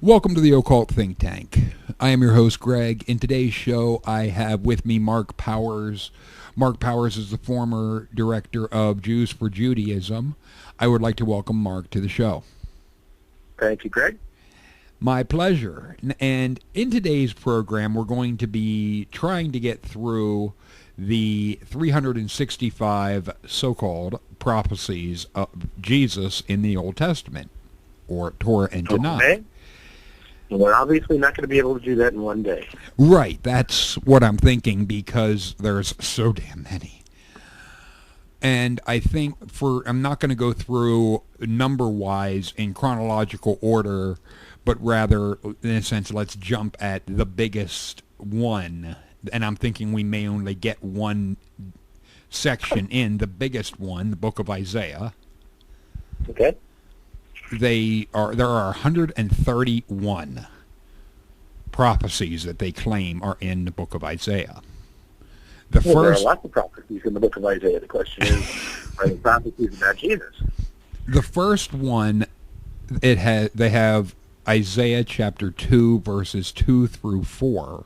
Welcome to the Occult Think Tank. I am your host, Greg. In today's show, I have with me Mark Powers. Mark Powers is the former director of Jews for Judaism. I would like to welcome Mark to the show. Thank you, Greg. My pleasure. And in today's program, we're going to be trying to get through the 365 so-called prophecies of Jesus in the Old Testament, or Torah and Tanakh. Okay. We're obviously not going to be able to do that in one day. Right, that's what I'm thinking, because there's so damn many. And I think I'm not going to go through number-wise in chronological order, but rather, in a sense, let's jump at the biggest one. And I'm thinking we may only get one section in, the biggest one, the book of Isaiah. Okay. There are 131 prophecies that they claim are in the book of Isaiah. There are lots of prophecies in the book of Isaiah. The question is, are the prophecies about Jesus? The first one, they have Isaiah chapter 2, verses 2 through 4.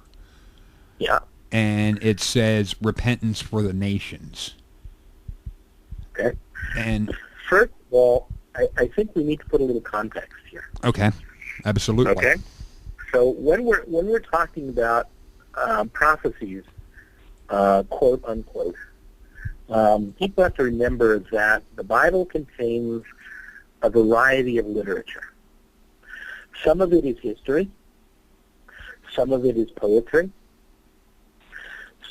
Yeah. And it says, repentance for the nations. Okay. And first of all, I think we need to put a little context here. Okay, absolutely. Okay. So when we're talking about prophecies, quote unquote, people have to remember that the Bible contains a variety of literature. Some of it is history. Some of it is poetry.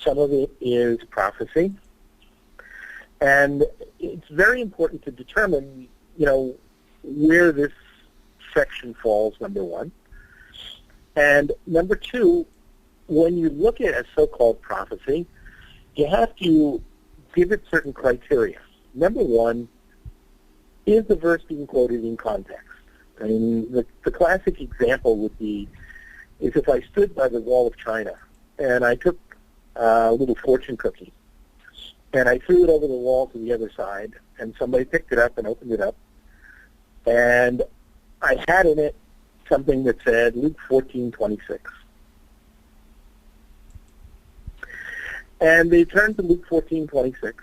Some of it is prophecy. And it's very important to determine where this section falls, number one. And number two, when you look at a so-called prophecy, you have to give it certain criteria. Number one, is the verse being quoted in context? I mean, the classic example would be is if I stood by the wall of China and I took a little fortune cookie and I threw it over the wall to the other side, and somebody picked it up and opened it up, and I had in it something that said Luke 14:26. And they turned to Luke 14:26,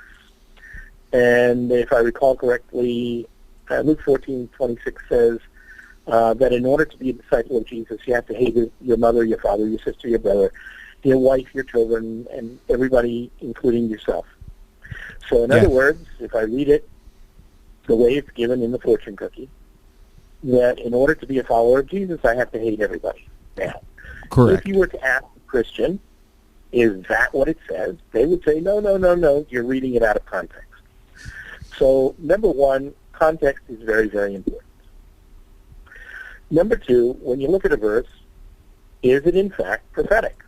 and if I recall correctly, Luke 14:26 says that in order to be a disciple of Jesus, you have to hate your mother, your father, your sister, your brother, your wife, your children, and everybody, including yourself. So in other words, if I read it the way it's given in the fortune cookie, that in order to be a follower of Jesus, I have to hate everybody. Now, correct. If you were to ask a Christian, is that what it says? They would say, no, you're reading it out of context. So, number one, context is very, very important. Number two, when you look at a verse, is it in fact prophetic?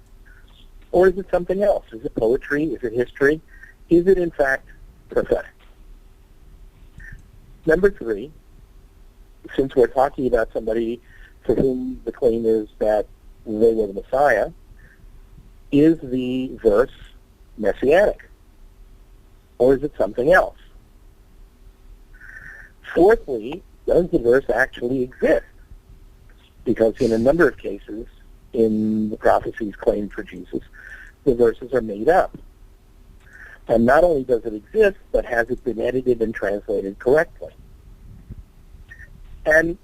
Or is it something else? Is it poetry? Is it history? Is it in fact prophetic? Number three, since we're talking about somebody for whom the claim is that they were the Messiah, is the verse Messianic? Or is it something else? Fourthly, does the verse actually exist? Because in a number of cases, in the prophecies claimed for Jesus, the verses are made up. And not only does it exist, but has it been edited and translated correctly? And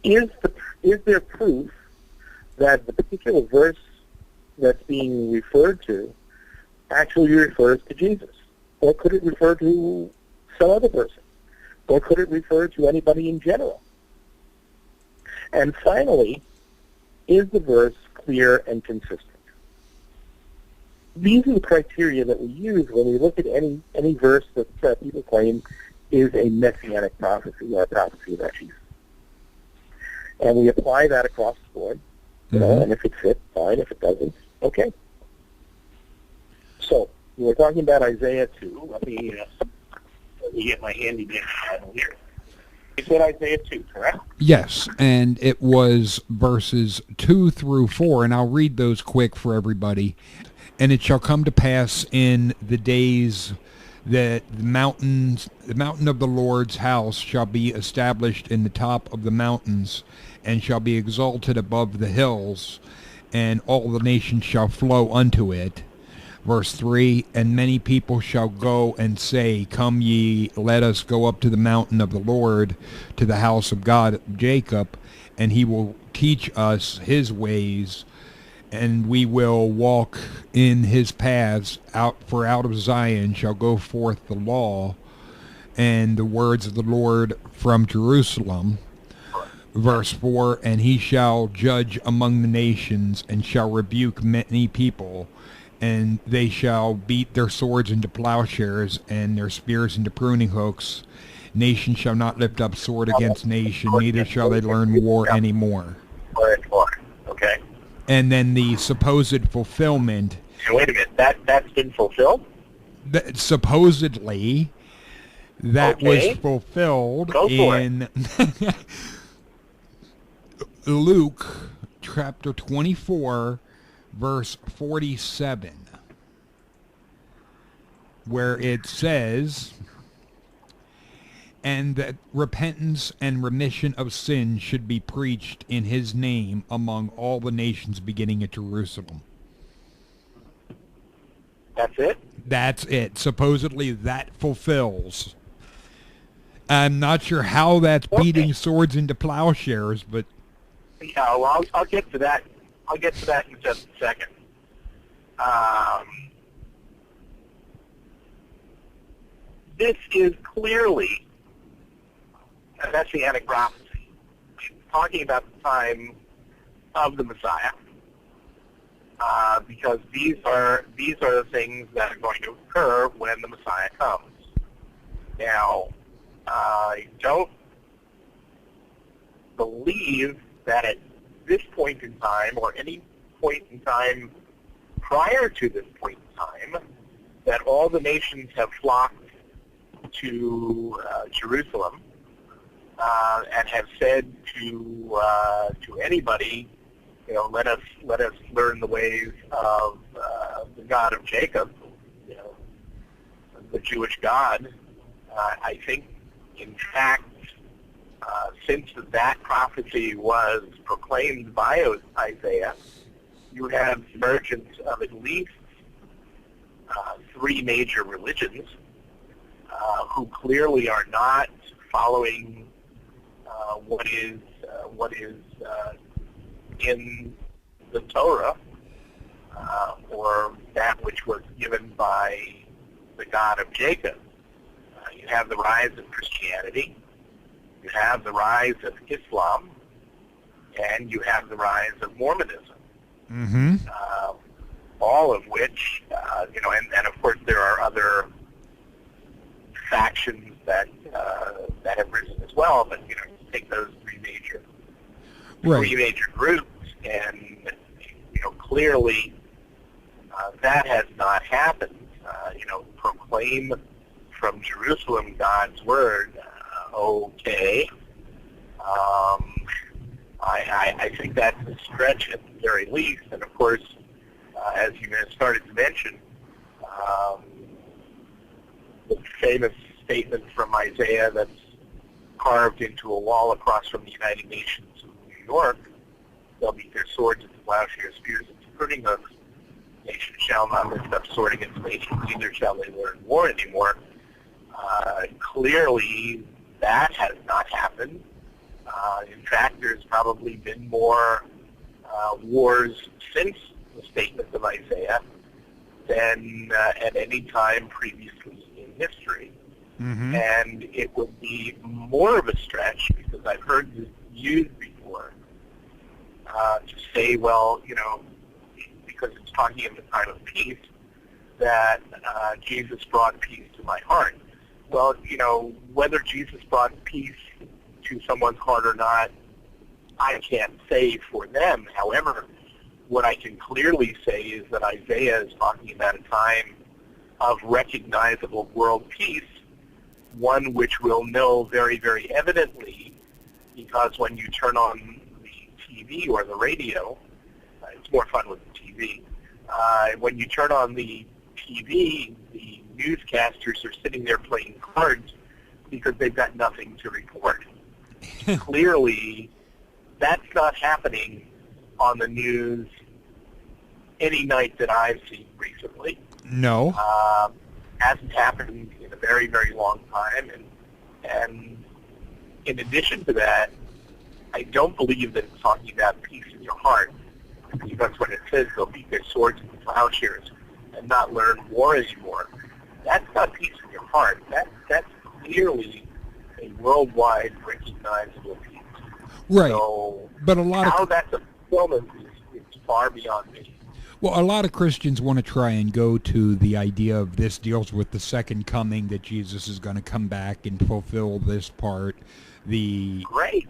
is there proof that the particular verse that's being referred to actually refers to Jesus? Or could it refer to some other person? Or could it refer to anybody in general? And finally, is the verse clear and consistent? These are the criteria that we use when we look at any verse that people claim is a messianic prophecy or a prophecy about Jesus. And we apply that across the board, and if it fits, fine. If it doesn't, okay. So, we were talking about Isaiah 2. Let me get my handy dandy Bible here. You said Isaiah 2, correct? Yes, and it was verses 2 through 4, and I'll read those quick for everybody. And it shall come to pass in the days that the mountain of the Lord's house shall be established in the top of the mountains, and shall be exalted above the hills, and all the nations shall flow unto it. Verse 3, and many people shall go and say, come ye, let us go up to the mountain of the Lord, to the house of God Jacob, and he will teach us his ways, and we will walk in his paths. For out of Zion shall go forth the law and the words of the Lord from Jerusalem. Verse 4, and he shall judge among the nations, and shall rebuke many people, and they shall beat their swords into plowshares, and their spears into pruning hooks. Nation shall not lift up sword against nation, neither shall they learn war anymore. Okay. And then the supposed fulfillment. So wait a minute, that's been fulfilled? Supposedly, that Okay. was fulfilled Go for in Luke chapter 24, verse 47, where it says, and that repentance and remission of sins should be preached in his name among all the nations beginning at Jerusalem. That's it? That's it. Supposedly that fulfills. I'm not sure how that's beating swords into plowshares, but... Yeah, well, I'll get to that. I'll get to that in just a second. This is clearly a Messianic prophecy. It's talking about the time of the Messiah, because these are the things that are going to occur when the Messiah comes. Now, I don't believe that at this point in time, or any point in time prior to this point in time, that all the nations have flocked to Jerusalem and have said to anybody, let us learn the ways of the God of Jacob, the Jewish God. I think, in fact, since that prophecy was proclaimed by Isaiah, you have the emergence of at least three major religions who clearly are not following what is in the Torah, or that which was given by the God of Jacob. You have the rise of Christianity, you have the rise of Islam, and you have the rise of Mormonism. Mm-hmm. All of which, and of course there are other factions that have risen as well, but you take those three major groups, and clearly that has not happened. Proclaim from Jerusalem God's word. Okay. I think that's a stretch at the very least, and of course, as you started to mention, the famous statement from Isaiah that's carved into a wall across from the United Nations in New York: they'll beat their swords into plowshares, spears into pruning hooks. Nation shall not lift up sword against nation, neither shall they learn war anymore. Clearly, that has not happened. In fact, there's probably been more wars since the statement of Isaiah than at any time previously in history. Mm-hmm. And it would be more of a stretch, because I've heard this used before, to say, well, because it's talking of the time of peace, that Jesus brought peace to my heart. Well, whether Jesus brought peace to someone's heart or not, I can't say for them. However, what I can clearly say is that Isaiah is talking about a time of recognizable world peace, one which we'll know very, very evidently, because when you turn on the TV or the radio, it's more fun with the TV. When you turn on the TV, the newscasters are sitting there playing cards because they've got nothing to report. Clearly, that's not happening on the news any night that I've seen recently. No. Hasn't happened in a very, very long time. And in addition to that, I don't believe that it's talking about peace in your heart, because when it says they'll beat their swords into plowshares and not learn war anymore, that's not peace in your heart. That's clearly a worldwide recognizable peace. Right. So but a lot how of that's a fulfillment is far beyond me. well, a lot of Christians want to try and go to the idea of this deals with the second coming, that Jesus is going to come back and fulfill this part. Great.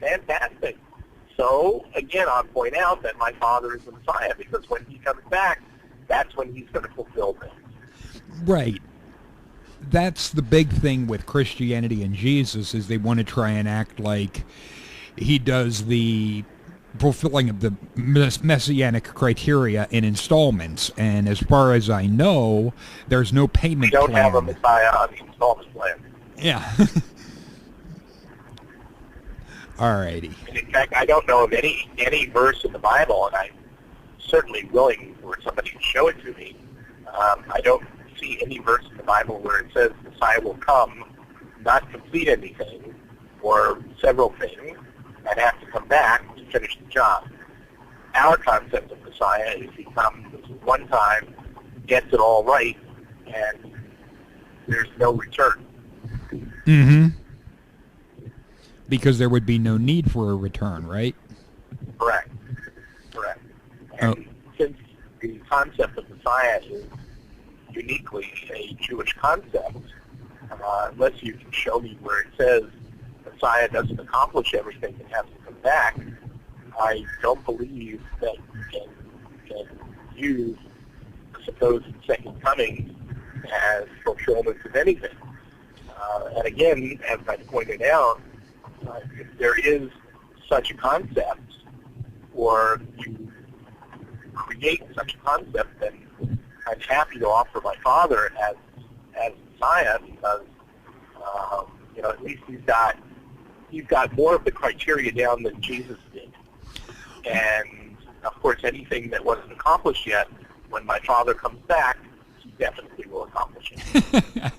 Fantastic. So, again, I'll point out that my Father is the Messiah, because when he comes back, that's when he's going to fulfill this. Right. That's the big thing with Christianity and Jesus, is they want to try and act like he does the fulfilling of the Messianic criteria in installments. And as far as I know, there's no payment We don't plan. have a Messiah on the installment plan. Yeah. Alrighty. And in fact, I don't know of any verse in the Bible, and I'm certainly willing for somebody to show it to me. I don't see any verse in the Bible where it says the Messiah will come, not complete anything, or several things, and have to come back to finish the job. Our concept of Messiah is he comes one time, gets it all right, and there's no return. Mm-hmm. Because there would be no need for a return, right? Correct. And since the concept of Messiah is uniquely a Jewish concept, unless you can show me where it says Messiah doesn't accomplish everything and has to come back, I don't believe that you can use the supposed second coming as fulfillment of anything. And again, as I pointed out, if there is such a concept, or you create such a concept, then I'm happy to offer my Father as Messiah, because at least he's got more of the criteria down than Jesus did. And of course, anything that wasn't accomplished yet, when my Father comes back, he definitely will accomplish it.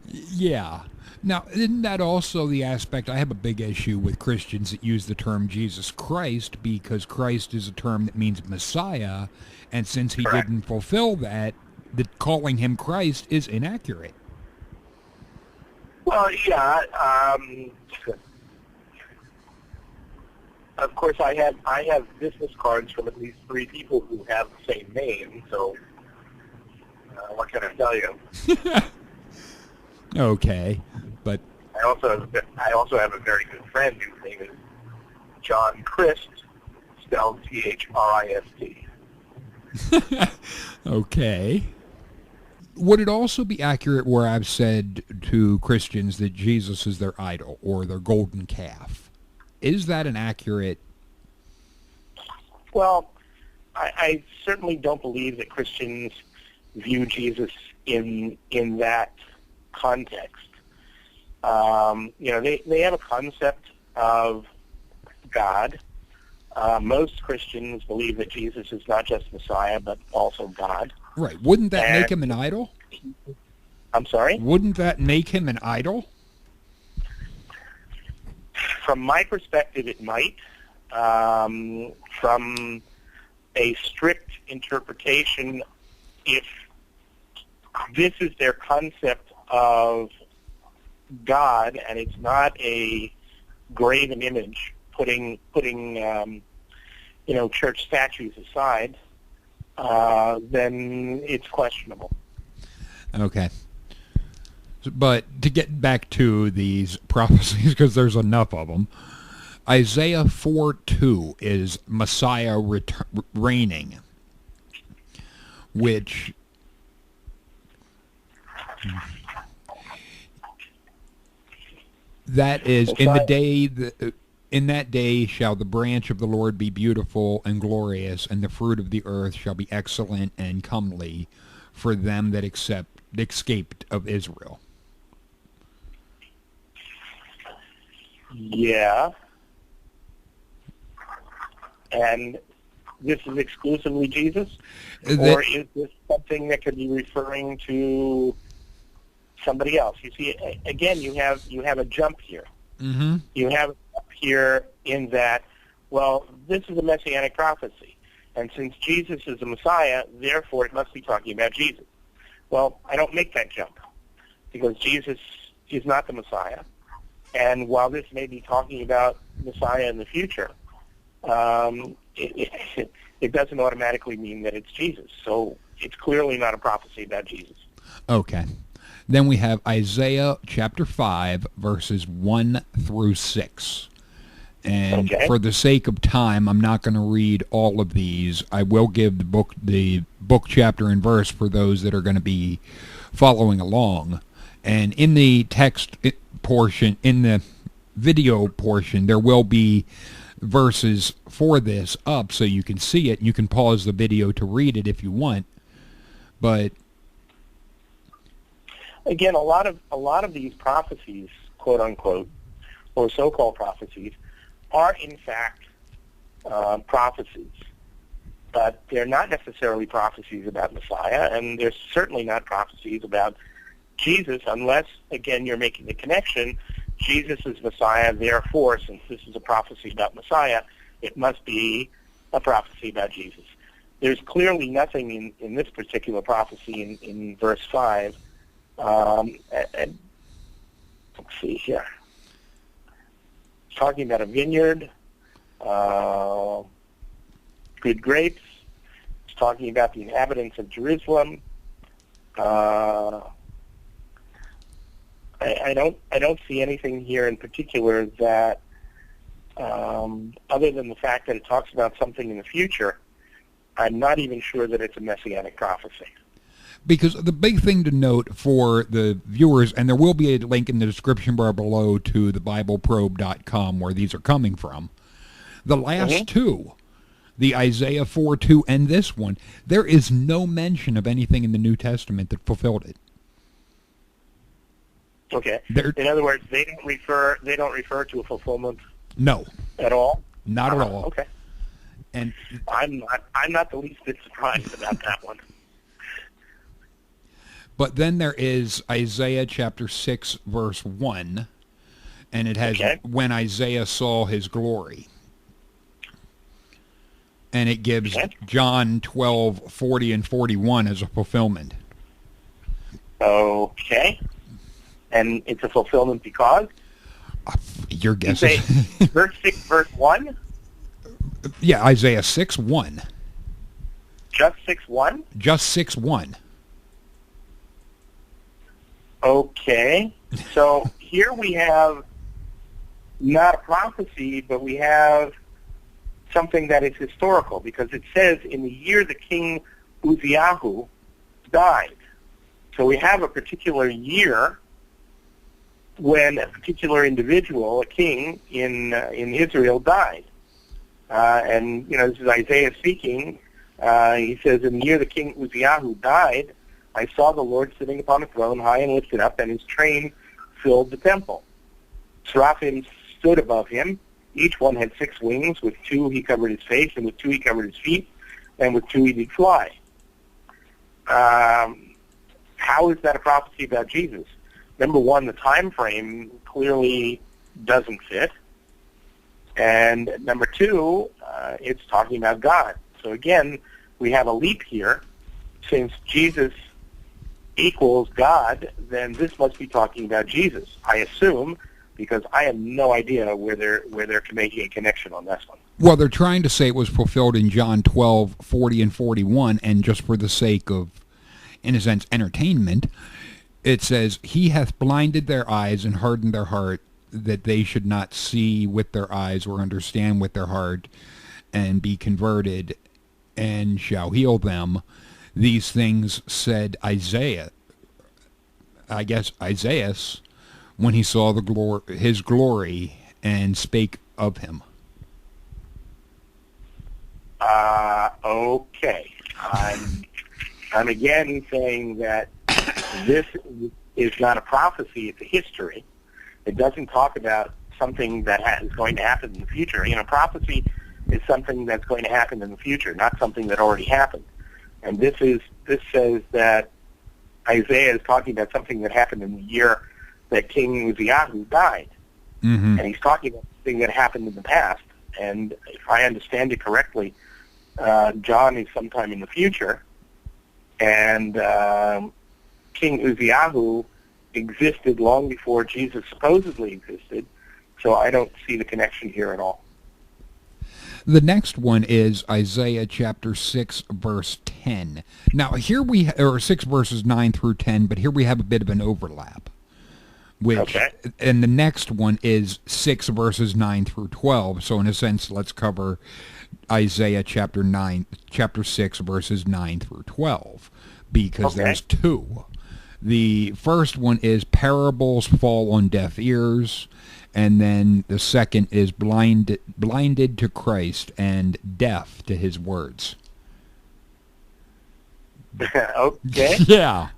Yeah. Now, isn't that also the aspect? I have a big issue with Christians that use the term Jesus Christ, because Christ is a term that means Messiah, and since he Correct. didn't fulfill that, calling him Christ is inaccurate. Well, yeah. Of course, I have business cards from at least 3 people who have the same name. So, what can I tell you? Okay, but I also have a very good friend whose name is John Christ, spelled Christ. okay. Would it also be accurate where I've said to Christians that Jesus is their idol or their golden calf? Is that an accurate? Well, I certainly don't believe that Christians view Jesus in that context. They have a concept of God. Most Christians believe that Jesus is not just Messiah, but also God. Right. Wouldn't that make him an idol? I'm sorry? Wouldn't that make him an idol? From my perspective, it might. From a strict interpretation, if this is their concept of God, and it's not a graven image, putting church statues aside, then it's questionable. Okay. But to get back to these prophecies, because there's enough of them, Isaiah 4:2 is Messiah reigning, which that is in that day shall the branch of the Lord be beautiful and glorious, and the fruit of the earth shall be excellent and comely for them that accept escaped of Israel. Yeah. And this is exclusively Jesus? Or is this something that could be referring to somebody else? You see, again, you have a jump here. Mm-hmm. You have a jump here in that, well, this is a Messianic prophecy. And since Jesus is the Messiah, therefore it must be talking about Jesus. Well, I don't make that jump because Jesus is not the Messiah. And while this may be talking about Messiah in the future, it doesn't automatically mean that it's Jesus. So it's clearly not a prophecy about Jesus. Okay. Then we have Isaiah chapter 5, verses 1 through 6. And for the sake of time, I'm not going to read all of these. I will give the book, chapter, and verse for those that are going to be following along. And in the text portion, in the video portion, there will be verses for this up so you can see it. You can pause the video to read it if you want. But again, a lot of these prophecies, quote unquote, or so-called prophecies, are in fact prophecies, but they're not necessarily prophecies about Messiah, and they're certainly not prophecies about Jesus, unless, again, you're making the connection. Jesus is Messiah, therefore, since this is a prophecy about Messiah, it must be a prophecy about Jesus. There's clearly nothing in this particular prophecy in verse 5. And let's see here. It's talking about a vineyard, good grapes. It's talking about the inhabitants of Jerusalem. I don't see anything here in particular that, other than the fact that it talks about something in the future, I'm not even sure that it's a Messianic prophecy. Because the big thing to note for the viewers, and there will be a link in the description bar below to the BibleProbe.com where these are coming from, the last two, the Isaiah 4:2 and this one, there is no mention of anything in the New Testament that fulfilled it. Okay. In other words, they don't refer to a fulfillment. No. At all. Not at all. Okay. And I'm not the least bit surprised about that one. But then there is Isaiah chapter 6, verse 1, and it has when Isaiah saw his glory. And it gives John 12:40 and 41 as a fulfillment. Okay. And it's a fulfillment because? Your guess is... verse 6, verse 1? Yeah, Isaiah 6:1. Just 6:1? Just 6:1. Okay. So here we have not a prophecy, but we have something that is historical, because it says in the year the king Uzziah died. So we have a particular year when a particular individual, a king in Israel, died. And, this is Isaiah speaking. He says, in the year the king Uzziah died, I saw the Lord sitting upon a throne, high and lifted up, and his train filled the temple. Seraphim stood above him. Each one had 6 wings. With 2 he covered his face, and with 2 he covered his feet, and with 2 he did fly. How is that a prophecy about Jesus? Number one, the time frame clearly doesn't fit. And number 2, it's talking about God. So again, we have a leap here. Since Jesus equals God, then this must be talking about Jesus, I assume, because I have no idea where they're making a connection on this one. Well, they're trying to say it was fulfilled in John 12:40 and 41, and just for the sake of, in a sense, entertainment, it says, he hath blinded their eyes and hardened their heart, that they should not see with their eyes or understand with their heart, and be converted, and shall heal them. These things said Isaiah, I guess Isaiah, when he saw his glory and spake of him. Okay. I'm again saying that This is not a prophecy, it's a history. It doesn't talk about something that is going to happen in the future. Prophecy is something that's going to happen in the future, not something that already happened. And this says that Isaiah is talking about something that happened in the year that King Uzziah died. Mm-hmm. And he's talking about something that happened in the past. And if I understand it correctly, John is sometime in the future, and King Uzziah existed long before Jesus supposedly existed, so I don't see the connection here at all. The next one is Isaiah chapter 6, verse 10. Now, here or 6 verses 9 through 10, but here we have a bit of an overlap. Okay. And the next one is 6 verses 9 through 12. So in a sense, let's cover Isaiah chapter 6 verses 9 through 12, because there's two. The first one is parables fall on deaf ears, and then the second is blinded to Christ and deaf to his words. Okay. Yeah.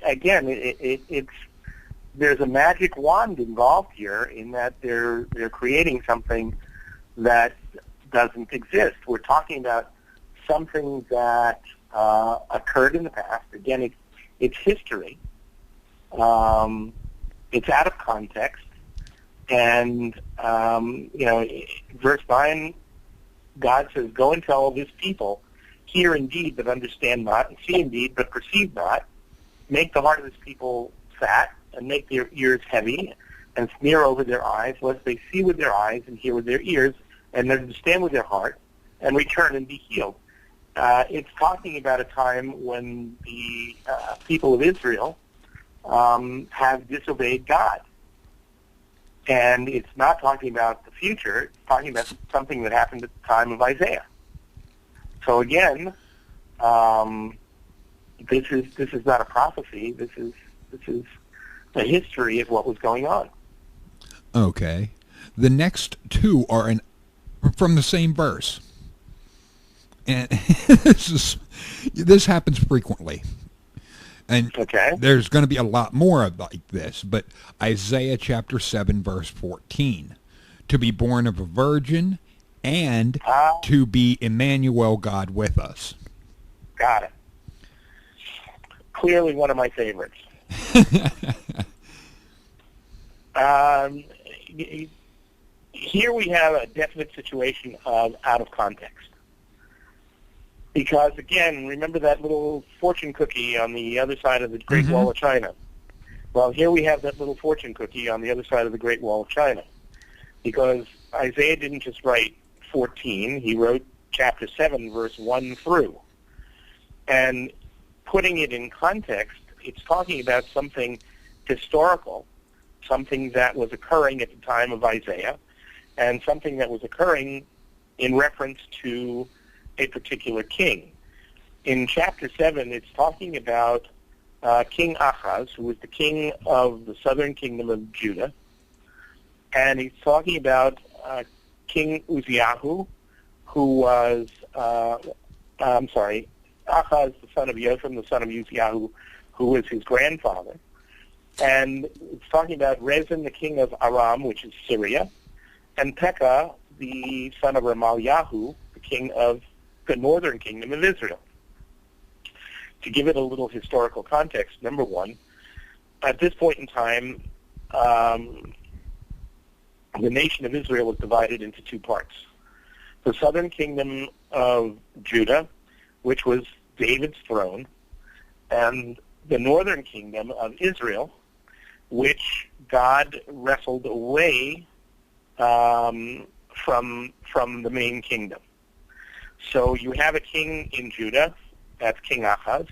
Again, it's there's a magic wand involved here in that they're creating something that doesn't exist. We're talking about something that occurred in the past. Again, it's history. It's out of context, and verse 9, God says, "Go and tell this people, hear indeed, but understand not, and see indeed, but perceive not. Make the heart of this people fat, and make their ears heavy, and smear over their eyes, lest they see with their eyes, and hear with their ears, and understand with their heart, and return and be healed." It's talking about a time when the people of Israel have disobeyed God. And it's not talking about the future. It's talking about something that happened at the time of Isaiah. So again, this is not a prophecy. This is a history of what was going on. Okay. The next two are from the same verse. And this happens frequently. And there's going to be a lot more like this, but Isaiah chapter 7, verse 14. To be born of a virgin and to be Emmanuel, God with us. Got it. Clearly one of my favorites. Here we have a definite situation of out of context. Because, again, remember that little fortune cookie on the other side of the Great Wall of China? Well, here we have that little fortune cookie on the other side of the Great Wall of China. Because Isaiah didn't just write 14, he wrote chapter 7, verse 1 through. And putting it in context, it's talking about something historical, something that was occurring at the time of Isaiah, and something that was occurring in reference to a particular king. In chapter 7, it's talking about King Ahaz, who was the king of the southern kingdom of Judah, and he's talking about King Uzziah, who was, Ahaz, the son of Jotham, the son of Uzziah, who was his grandfather. And it's talking about Rezin, the king of Aram, which is Syria, and Pekah, the son of Ramalyahu, the king of the northern kingdom of Israel. To give it a little historical context, number one, at this point in time, the nation of Israel was divided into two parts. The southern kingdom of Judah, which was David's throne, and the northern kingdom of Israel, which God wrestled away from the main kingdom. So you have a king in Judah, that's King Ahaz.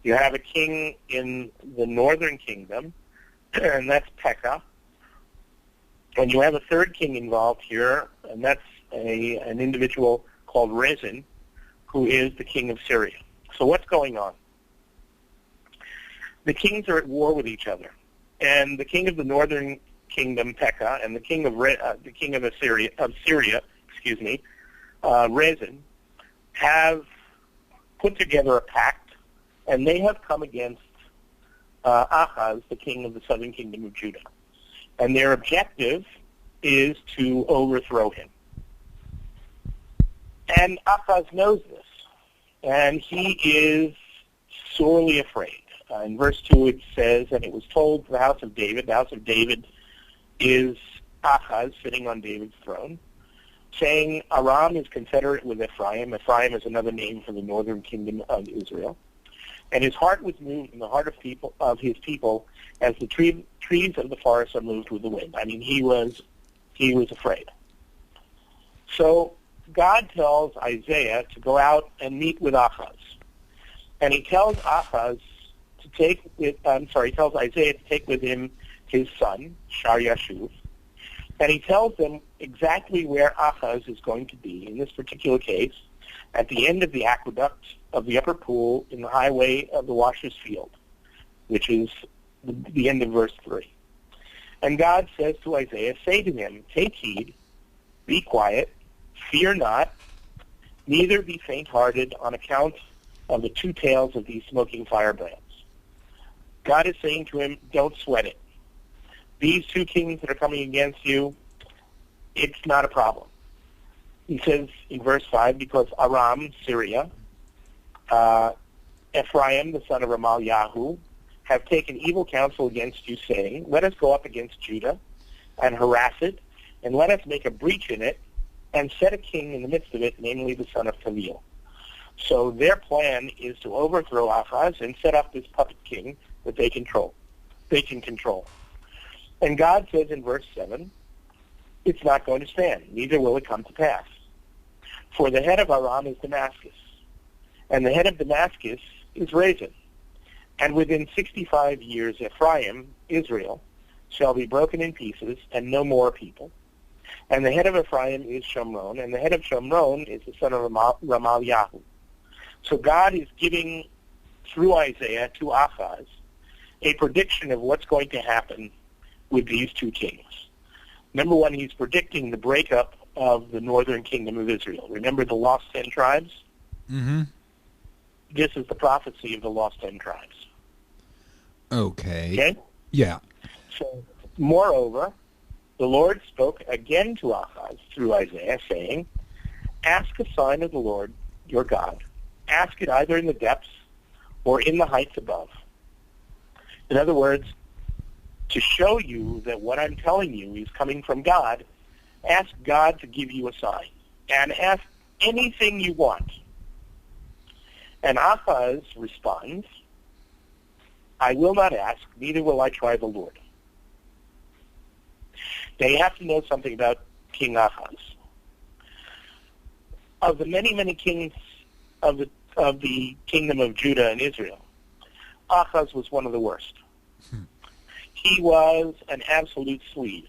You have a king in the northern kingdom, and that's Pekah. And you have a third king involved here, and that's an individual called Rezin, who is the king of Syria. So what's going on? The kings are at war with each other, and the king of the northern kingdom, Pekah, and the king of Syria, Rezin, have put together a pact, and they have come against Ahaz, the king of the southern kingdom of Judah. And their objective is to overthrow him. And Ahaz knows this, and he is sorely afraid. In verse 2 it says, and it was told to the house of David is Ahaz sitting on David's throne, saying, Aram is confederate with Ephraim. Ephraim is another name for the northern kingdom of Israel. And his heart was moved in the heart of his people as the trees of the forest are moved with the wind. I mean, he was afraid. So God tells Isaiah to go out and meet with Ahaz. And he tells Isaiah to take with him his son, Shar-Yashuv. And he tells them exactly where Ahaz is going to be, in this particular case, at the end of the aqueduct of the upper pool in the highway of the washer's field, which is the end of verse 3. And God says to Isaiah, say to him, take heed, be quiet, fear not, neither be faint-hearted on account of the two tails of these smoking firebrands. God is saying to him, don't sweat it. These two kings that are coming against you, it's not a problem. He says in verse 5, because Aram, Syria, Ephraim, the son of Ramalyahu, have taken evil counsel against you, saying, let us go up against Judah and harass it, and let us make a breach in it, and set a king in the midst of it, namely the son of Taliel. So their plan is to overthrow Ahaz and set up this puppet king that they can control. And God says in verse 7, it's not going to stand, neither will it come to pass. For the head of Aram is Damascus, and the head of Damascus is Rezin. And within 65 years Ephraim, Israel, shall be broken in pieces, and no more people. And the head of Ephraim is Shomron, and the head of Shomron is the son of Ramalyahu. So God is giving, through Isaiah, to Ahaz, a prediction of what's going to happen with these two kings. Number one, he's predicting the breakup of the northern kingdom of Israel. Remember the lost 10 tribes? Mm-hmm. This is the prophecy of the lost 10 tribes. Okay. Okay? Yeah. So, moreover, the Lord spoke again to Ahaz through Isaiah, saying, ask a sign of the Lord your God. Ask it either in the depths or in the heights above. In other words, to show you that what I'm telling you is coming from God, ask God to give you a sign. And ask anything you want. And Ahaz responds, I will not ask, neither will I try the Lord. They have to know something about King Ahaz. Of the many, many kings of the kingdom of Judah and Israel, Ahaz was one of the worst. He was an absolute sleaze.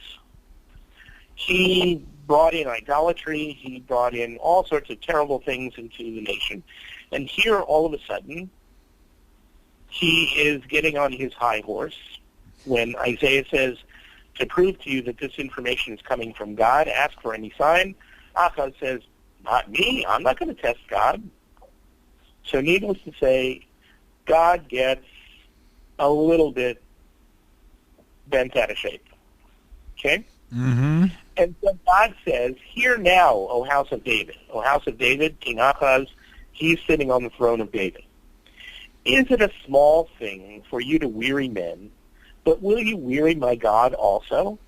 He brought in idolatry. He brought in all sorts of terrible things into the nation. And here, all of a sudden, he is getting on his high horse when Isaiah says, to prove to you that this information is coming from God, ask for any sign. Ahaz says, not me. I'm not going to test God. So needless to say, God gets a little bit bent out of shape. Okay? Mm-hmm. And so God says, hear now, O house of David. O house of David, King Ahaz, he's sitting on the throne of David. Is it a small thing for you to weary men, but will you weary my God also?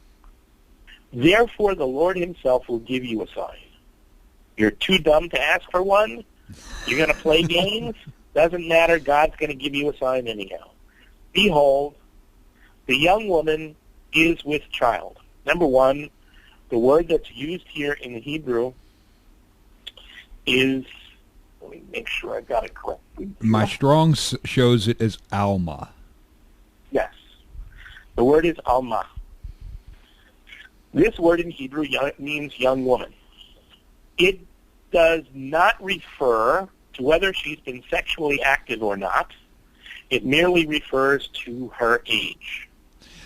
Therefore the Lord himself will give you a sign. You're too dumb to ask for one? You're going to play games? Doesn't matter. God's going to give you a sign anyhow. Behold, the young woman is with child. Number one, the word that's used here in the Hebrew is, let me make sure I got it correctly. My Strong's shows it as Alma. Yes. The word is Alma. This word in Hebrew means young woman. It does not refer to whether she's been sexually active or not. It merely refers to her age.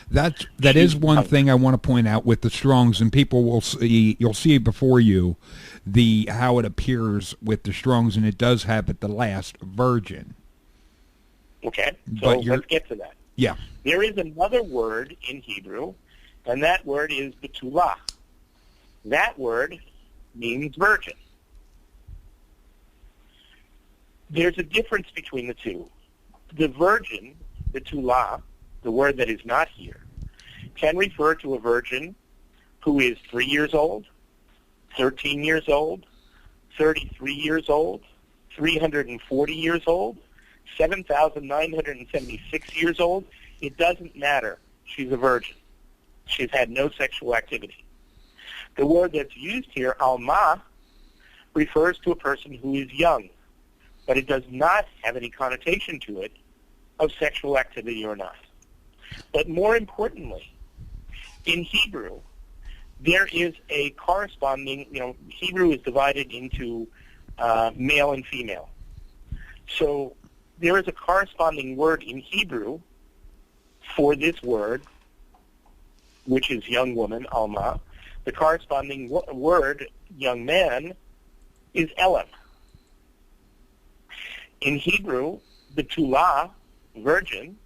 That is one thing I want to point out with the Strongs, and people will see, you'll see before you how it appears with the Strongs, and it does have at the last virgin. Okay, so let's get to that. Yeah. There is another word in Hebrew, and that word is betulah. That word means virgin. There's a difference between the two. The virgin, betulah, the word that is not here, can refer to a virgin who is 3 years old, 13 years old, 33 years old, 340 years old, 7,976 years old. It doesn't matter. She's a virgin. She's had no sexual activity. The word that's used here, alma, refers to a person who is young, but it does not have any connotation to it of sexual activity or not. But more importantly, in Hebrew, there is a corresponding, Hebrew is divided into male and female. So there is a corresponding word in Hebrew for this word, which is young woman, alma. The corresponding word, young man, is elam. In Hebrew, betulah, virgin,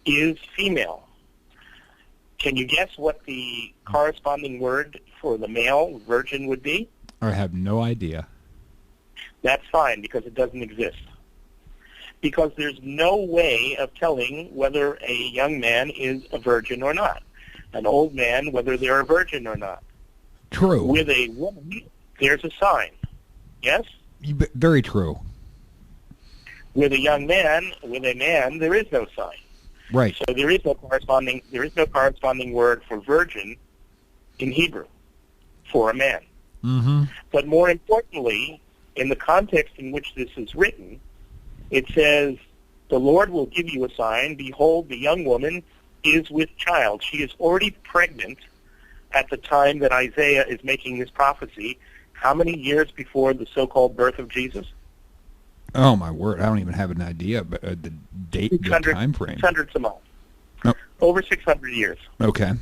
is female. Can you guess what the corresponding word for the male, virgin, would be? I have no idea. That's fine, because it doesn't exist. Because there's no way of telling whether a young man is a virgin or not. An old man, whether they're a virgin or not. True. With a woman, there's a sign. Yes? Very true. With a young man, with a man, there is no sign. Right. So there is no corresponding word for virgin in Hebrew for a man. Mm-hmm. But more importantly, in the context in which this is written, it says, "The Lord will give you a sign. Behold, the young woman is with child." She is already pregnant at the time that Isaiah is making this prophecy. How many years before the so-called birth of Jesus? Oh, my word. I don't even have an idea, but the date, the time frame. 600 some odd. Oh. Over 600 years. Okay.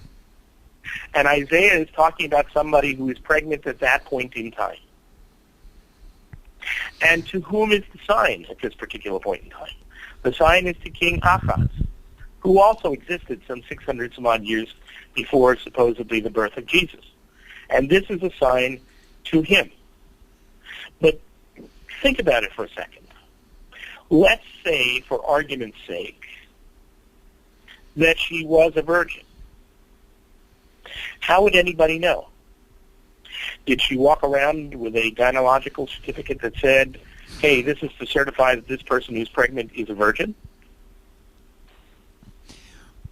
And Isaiah is talking about somebody who is pregnant at that point in time. And to whom is the sign at this particular point in time? The sign is to King Ahaz, who also existed some 600 some odd years before supposedly the birth of Jesus. And this is a sign to him. But think about it for a second. Let's say, for argument's sake, that she was a virgin. How would anybody know? Did she walk around with a gynecological certificate that said, hey, this is to certify that this person who's pregnant is a virgin?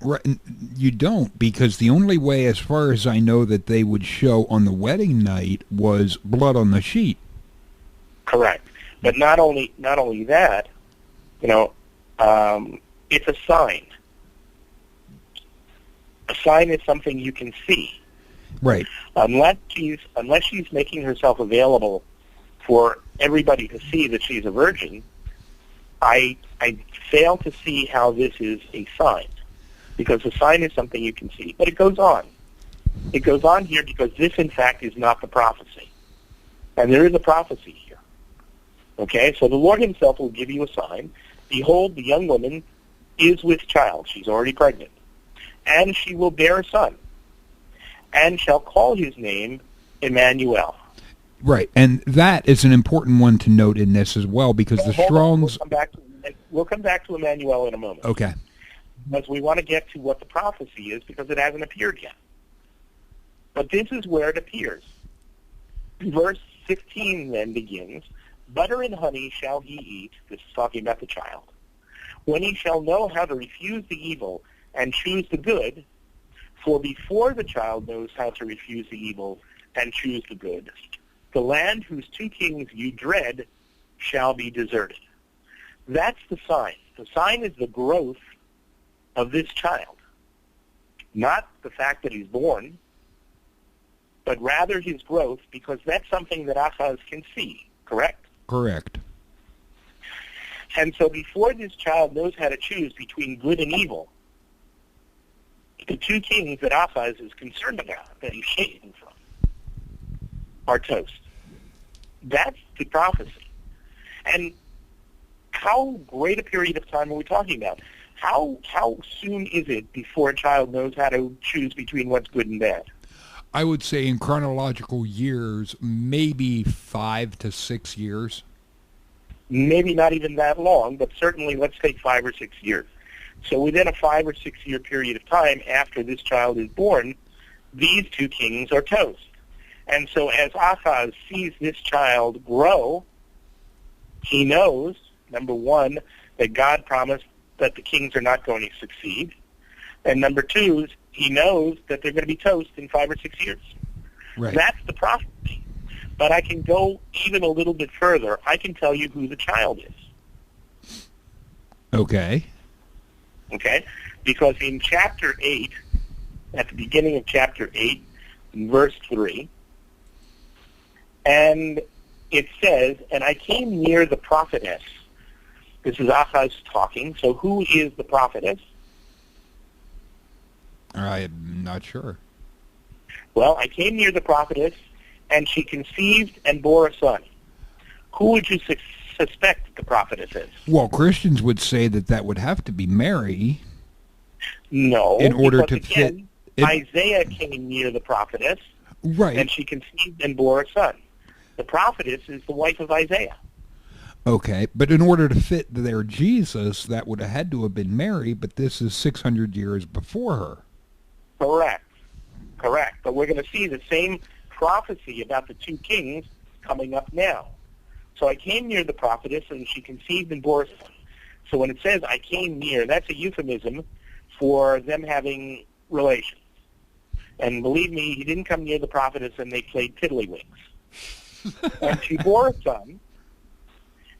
Right, you don't, because the only way, as far as I know, that they would show on the wedding night was blood on the sheet. Correct. But not only that, it's a sign. A sign is something you can see. Right. Unless she's making herself available for everybody to see that she's a virgin, I fail to see how this is a sign. Because a sign is something you can see. But it goes on. It goes on here because this, in fact, is not the prophecy. And there is a prophecy here. Okay? So the Lord himself will give you a sign. Behold, the young woman is with child. She's already pregnant. And she will bear a son, and shall call his name Emmanuel. Right, and that is an important one to note in this as well, because the Strong's... We'll come back to Emmanuel in a moment. Okay. Because we want to get to what the prophecy is, because it hasn't appeared yet. But this is where it appears. Verse 15 then begins, "Butter and honey shall he eat," this is talking about the child, "when he shall know how to refuse the evil and choose the good, for before the child knows how to refuse the evil and choose the good, the land whose two kings you dread shall be deserted." That's the sign. The sign is the growth of this child. Not the fact that he's born, but rather his growth, because that's something that Ahaz can see, correct? Correct. And so before this child knows how to choose between good and evil, the two kings that Ahaz is concerned about, that he's shaken from, are toast. That's the prophecy. And how great a period of time are we talking about? How soon is it before a child knows how to choose between what's good and bad? I would say in chronological years, maybe 5 to 6 years. Maybe not even that long, but certainly let's take 5 or 6 years. So within a 5 or 6 year period of time after this child is born, these two kings are toast. And so as Ahaz sees this child grow, he knows, number one, that God promised that the kings are not going to succeed. And number two, he knows that they're going to be toast in 5 or 6 years. Right. That's the prophecy. But I can go even a little bit further. I can tell you who the child is. Okay. Okay? Because in chapter 8, at the beginning of chapter 8, in verse 3, and it says, and I came near the prophetess. This is Ahaz talking. So who is the prophetess? I'm not sure. Well, I came near the prophetess, and she conceived and bore a son. Who would you suspect that the prophetess is? Well, Christians would say that that would have to be Mary. No. In order to again, fit... Isaiah came near the prophetess, Right. and she conceived and bore a son. The prophetess is the wife of Isaiah. Okay, but in order to fit their Jesus, that would have had to have been Mary, but this is 600 years before her. Correct. But we're going to see the same prophecy about the two kings coming up now. So I came near the prophetess, and she conceived and bore a son. So when it says I came near, that's a euphemism for them having relations. And believe me, he didn't come near the prophetess and they played tiddlywinks. And she bore a son,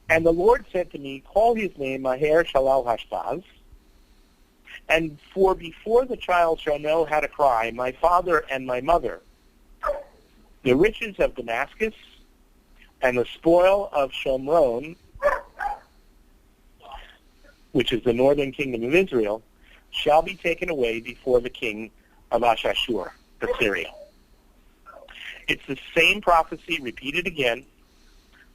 and the Lord said to me, call his name Maher Shalal Hashbaz, and for before the child shall know how to cry, my father and my mother, the riches of Damascus and the spoil of Shomron, which is the northern kingdom of Israel, shall be taken away before the king of Ashashur, Assyria. It's the same prophecy repeated again,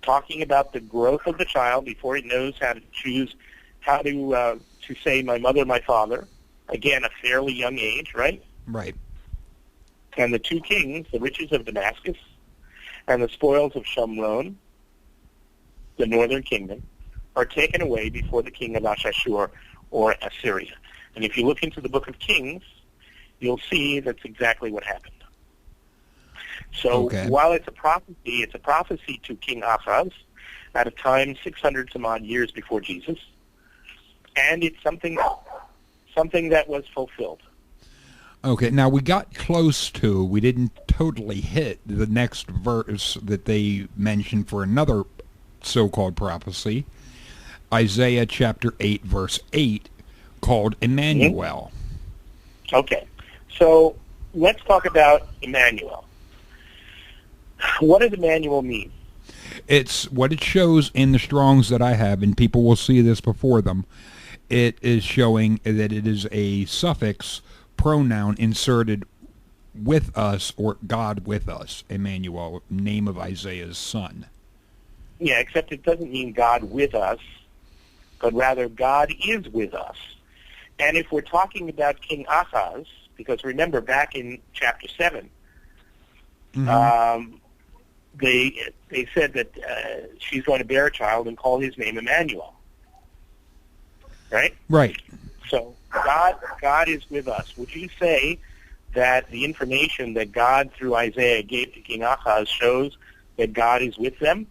talking about the growth of the child before he knows how to choose, how to say my mother, my father. Again, a fairly young age, right? Right. And the two kings, the riches of Damascus and the spoils of Shomron, the northern kingdom, are taken away before the king of Ashashur or Assyria. And if you look into the book of Kings, you'll see that's exactly what happened. So while it's a prophecy to King Ahaz at a time 600 some odd years before Jesus, and it's something that was fulfilled. Okay, now we got close to, we didn't totally hit the next verse that they mentioned for another so-called prophecy, Isaiah chapter 8, verse 8, called Emmanuel. Mm-hmm. Okay, so let's talk about Emmanuel. What does Emmanuel mean? It's what it shows in the Strongs that I have, and people will see this before them. It is showing that it is a suffix pronoun inserted with us, or God with us, Emmanuel, name of Isaiah's son. Yeah, except it doesn't mean God with us, but rather God is with us. And if we're talking about King Ahaz, because remember back in chapter 7, mm-hmm. They said that she's going to bear a child and call his name Emmanuel. Right? Right. So God is with us. Would you say that the information that God through Isaiah gave to King Ahaz shows that God is with them?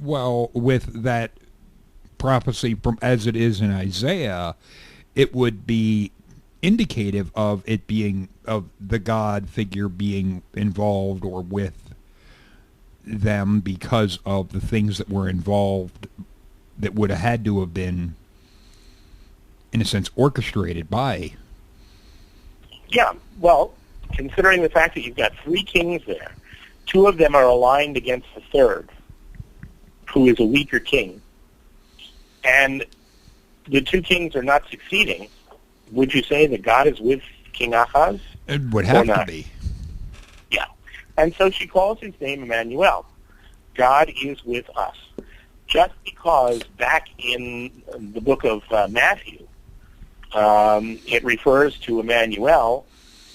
Well, with that prophecy from as it is in Isaiah, it would be indicative of it being, of the God figure being involved or with them because of the things that were involved that would have had to have been, in a sense, orchestrated by. Yeah, well, considering the fact that you've got three kings there, two of them are aligned against the third, who is a weaker king, and the two kings are not succeeding, would you say that God is with King Ahaz? It would have to not? be. Yeah. And so she calls his name Emmanuel. God is with us. Just because back in the book of Matthew, it refers to Emmanuel,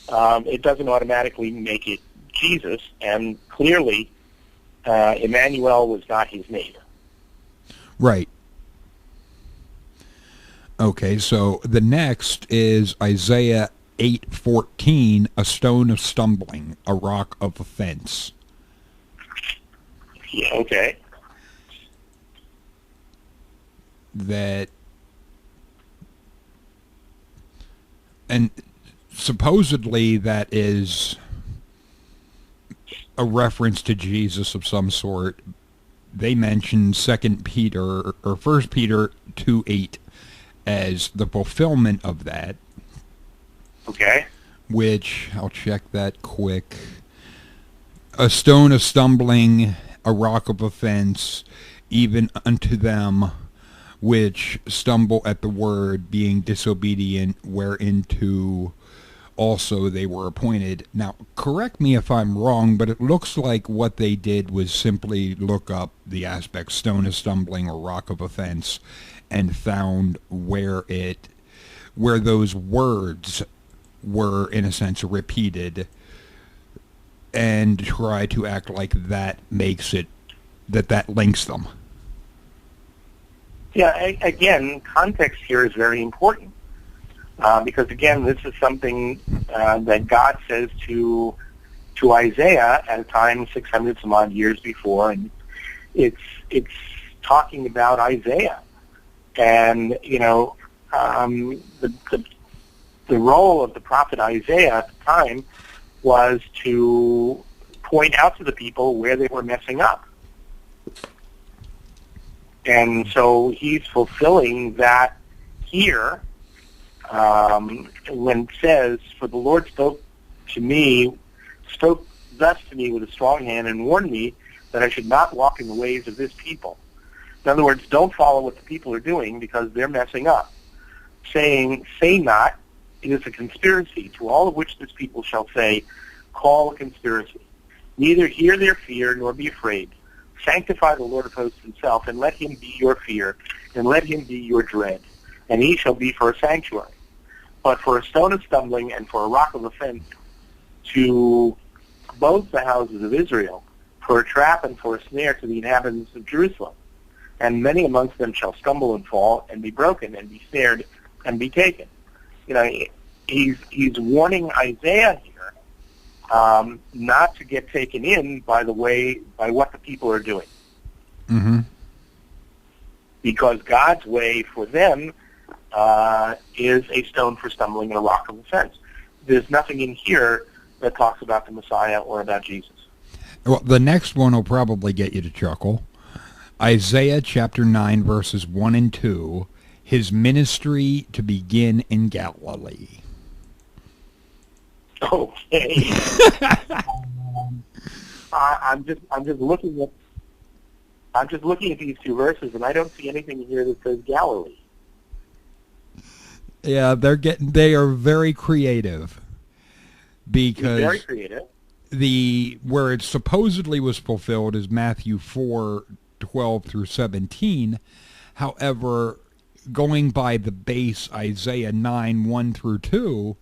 it doesn't automatically make it Jesus, and clearly Emmanuel was not his name. Right. Okay, so the next is Isaiah 8:14, a stone of stumbling, a rock of offense. Yeah, okay. That, and supposedly that is a reference to Jesus of some sort. They mention 2 Peter or 1 Peter 2:8 as the fulfillment of that. Okay. Which, I'll check that quick. A stone of stumbling, a rock of offense, even unto them which stumble at the word, being disobedient, whereinto also they were appointed. Now, correct me if I'm wrong, but it looks like what they did was simply look up the aspect stone of stumbling or rock of offense and found where those words were, in a sense, repeated, and try to act like that makes it, that links them. Yeah, again, context here is very important because, again, this is something that God says to Isaiah at a time 600 some odd years before, and it's talking about Isaiah. And, the role of the prophet Isaiah at the time was to point out to the people where they were messing up. And so he's fulfilling that here when it says, "For the Lord spoke thus to me with a strong hand and warned me that I should not walk in the ways of this people." In other words, don't follow what the people are doing because they're messing up. Saying, "Say not, it is a conspiracy, to all of which this people shall say, call a conspiracy. Neither hear their fear nor be afraid. Sanctify the Lord of hosts himself, and let him be your fear, and let him be your dread. And he shall be for a sanctuary. But for a stone of stumbling and for a rock of offense to both the houses of Israel, for a trap and for a snare to the inhabitants of Jerusalem. And many amongst them shall stumble and fall, and be broken, and be snared, and be taken." He's warning Isaiah here not to get taken in by what the people are doing. Mm-hmm. Because God's way for them is a stone for stumbling and a rock of offense. There's nothing in here that talks about the Messiah or about Jesus. Well, the next one will probably get you to chuckle. Isaiah chapter 9, verses 1 and 2, his ministry to begin in Galilee. Okay. I'm just looking at these two verses, and I don't see anything here that says Galilee. Yeah, they are very creative, because very creative. Where it supposedly was fulfilled is Matthew 4:12 through 17. However, going by the base Isaiah 9:1 through 2,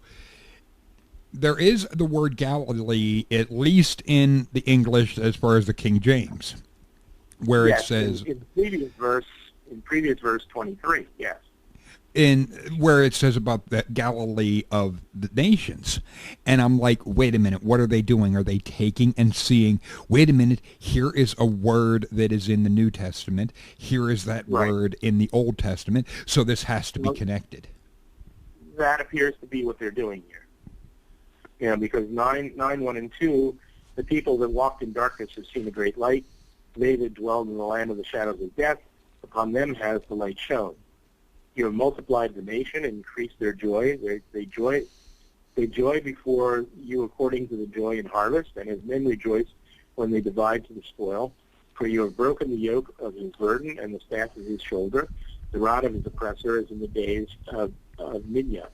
there is the word Galilee, at least in the English as far as the King James, where yes, it says in previous verse 23, yes. In where it says about the Galilee of the nations. And I'm like, wait a minute, what are they doing? Are they taking and seeing, wait a minute, here is a word that is in the New Testament, here is that word in the Old Testament, so this has to be connected. That appears to be what they're doing here. Because 9:1 and 2, the people that walked in darkness have seen a great light. They that dwelled in the land of the shadows of death, upon them has the light shone. You have multiplied the nation and increased their joy. They joy before you according to the joy in harvest, and as men rejoice when they divide to the spoil. For you have broken the yoke of his burden and the staff of his shoulder. The rod of his oppressor is in the days of Midian.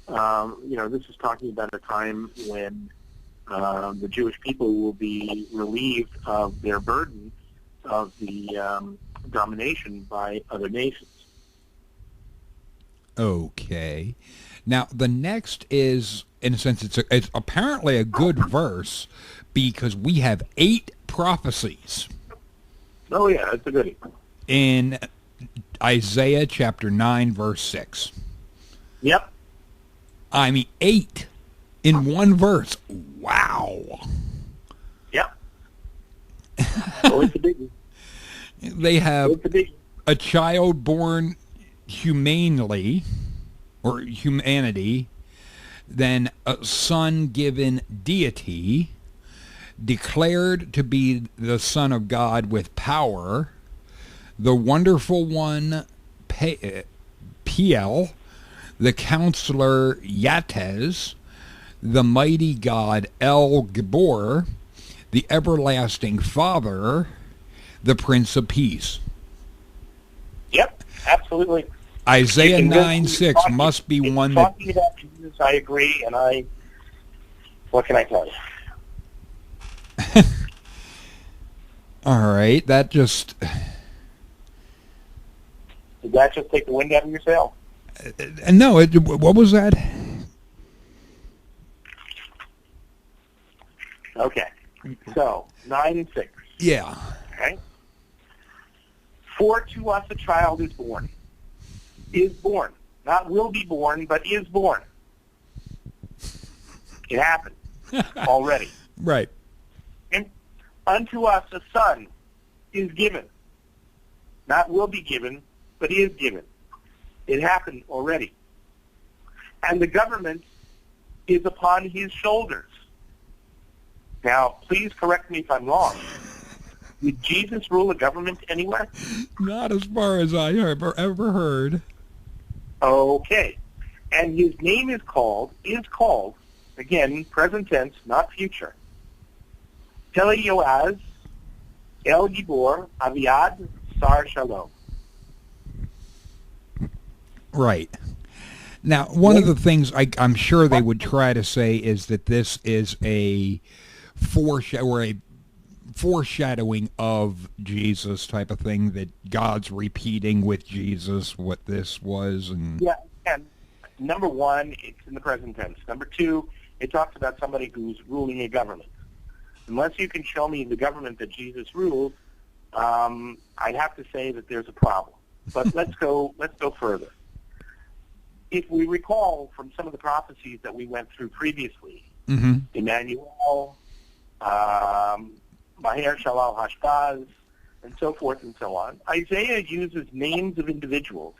This is talking about a time when the Jewish people will be relieved of their burden of the domination by other nations. Okay. Now, the next is, in a sense, it's apparently a good verse because we have 8 prophecies. Oh, yeah, it's a goodie. In Isaiah chapter 9, verse 6. Yep. I mean, 8 in one verse. Wow. Yep. Oh, it's a biggie. They have It's a biggie. a child born humanely, or humanity, then a son given deity, declared to be the Son of God with power, the Wonderful One, Piel, the Counselor, Yates, the Mighty God, El Gibor, the Everlasting Father, the Prince of Peace. Yep, absolutely. Isaiah 9:6 must be one that... Talking about Jesus, I agree, and what can I tell you? All right, that just... Did that just take the wind out of your sail? No, what was that? Okay, so 9:6. Yeah. Okay. For to us a child is born. Is born. Not will be born, but is born. It happened already. Right. And unto us a son is given. Not will be given, but is given. It happened already. And the government is upon his shoulders. Now, please correct me if I'm wrong. Did Jesus rule a government anywhere? Not as far as I ever heard. Okay. And his name is called, again, present tense, not future. Teleoaz, El Gibor, Aviad, Sar Shalom. Right. Now, one of the things I'm sure they would try to say is that this is a foreshadowing of Jesus type of thing, that God's repeating with Jesus what this was. And yeah, and number one, it's in the present tense. Number two, it talks about somebody who's ruling a government. Unless you can show me the government that Jesus ruled, I'd have to say that there's a problem. But let's go further. If we recall from some of the prophecies that we went through previously, Emmanuel, Maher Shalal Hashbaz, and so forth and so on, Isaiah uses names of individuals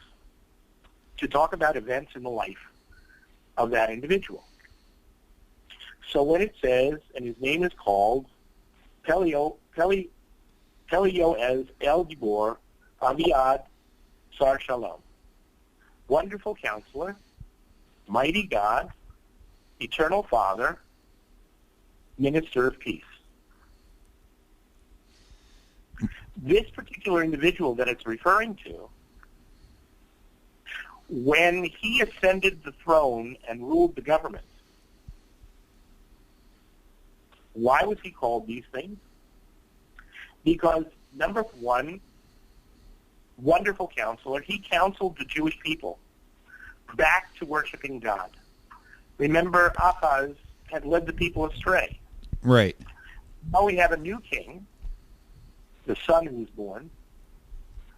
to talk about events in the life of that individual. So when it says, and his name is called Pelio as El Gibor, Aviad, Sar Shalom, Wonderful Counselor, Mighty God, Eternal Father, Minister of Peace. This particular individual that it's referring to, when he ascended the throne and ruled the government, why was he called these things? Because, number one, Wonderful Counselor, he counseled the Jewish people back to worshiping God. Remember, Ahaz had led the people astray. right. Now we have a new king, the son who's born,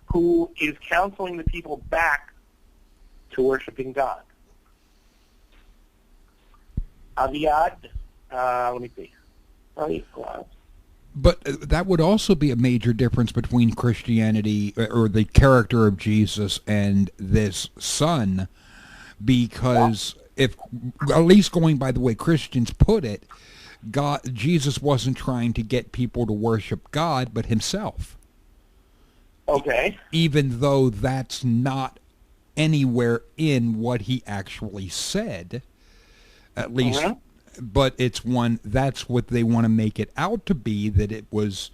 who is counseling the people back to worshiping God. Aviad, let me see. But that would also be a major difference between Christianity, or the character of Jesus, and this son, because if, at least going by the way Christians put it, Jesus wasn't trying to get people to worship God, but himself. Okay. Even though that's not anywhere in what he actually said, at least, but it's that's what they want to make it out to be, that it was,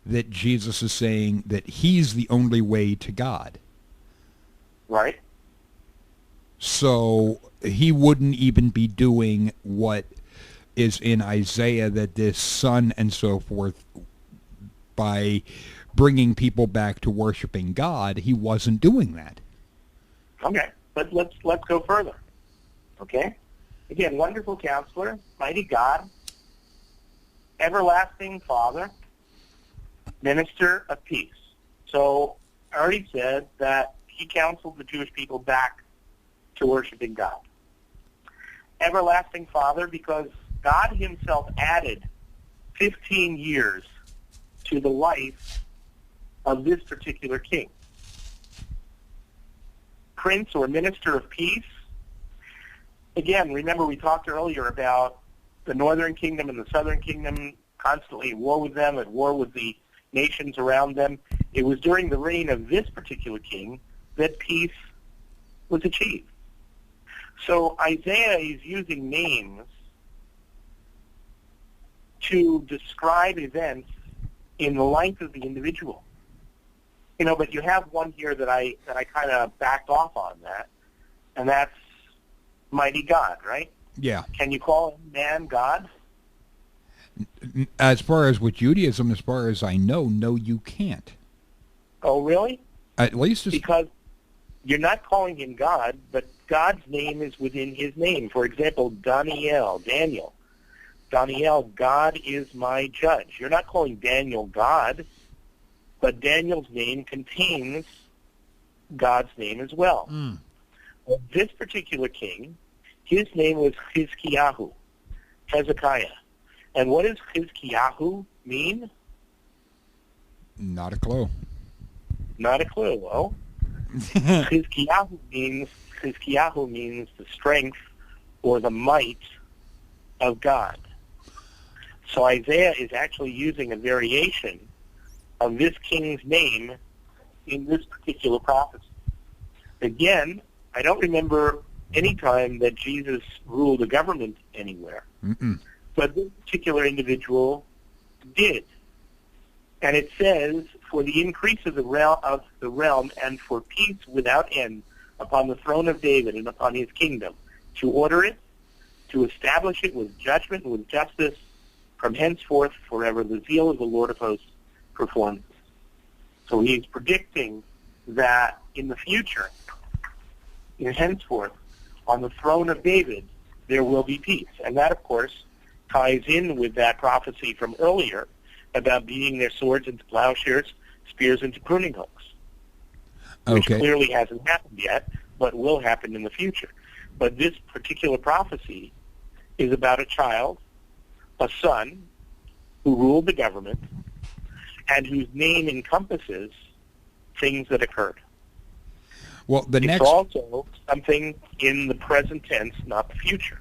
that Jesus is saying that he's the only way to God. Right. So he wouldn't even be doing what is in Isaiah, that this son and so forth, by bringing people back to worshiping God. He wasn't doing that. Okay, but let's go further. Okay? Again, wonderful counselor, mighty God, everlasting Father, minister of peace. So I already said that he counseled the Jewish people back to worshiping God. Everlasting Father, because God himself added 15 years to the life of this particular king. Prince or minister of peace. Again, remember we talked earlier about the northern kingdom and the southern kingdom constantly at war with them, at war with the nations around them. It was during the reign of this particular king that peace was achieved. So Isaiah is using names to describe events in the life of the individual. You know, but you have one here that I kind of backed off on that, and that's mighty God, right? Yeah. Can you call him man God? As far as with Judaism, as far as I know, no, you can't. Oh, really? At least because you're not calling him God, but God's name is within his name. For example, Daniel, God is my judge. You're not calling Daniel God, but Daniel's name contains God's name as well. Well, this particular king, his name was Hezekiah. And what does Hezekiah mean? Not a clue. Not a clue. Well, Hezekiah means the strength or the might of God. So Isaiah is actually using a variation of this king's name in this particular prophecy. Again, I don't remember any time that Jesus ruled a government anywhere. But this particular individual did. And it says, for the increase of the realm and for peace without end upon the throne of David and upon his kingdom, to order it, to establish it with judgment and with justice from henceforth forever. The zeal of the Lord of hosts performs this. So he's predicting that in the future, in henceforth, on the throne of David, there will be peace. And that, of course, ties in with that prophecy from earlier about beating their swords into plowshares, spears into pruning hooks, which clearly hasn't happened yet, but will happen in the future. But this particular prophecy is about a child, a son, who ruled the government, and whose name encompasses things that occurred. Well, it's also something in the present tense, not the future.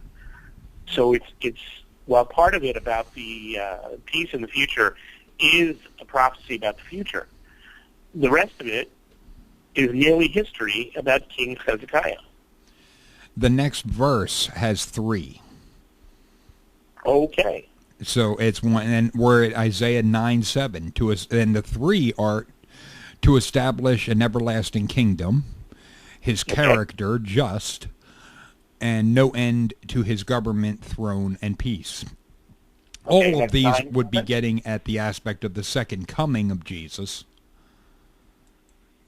So it's while part of it about the peace in the future is a prophecy about the future, the rest of it is merely history about King Hezekiah. The next verse has 3. Okay. So it's one, and we're at Isaiah 9:7. And the 3 are to establish an everlasting kingdom, his character just, and no end to his government, throne, and peace. All of these would be getting at the aspect of the second coming of Jesus,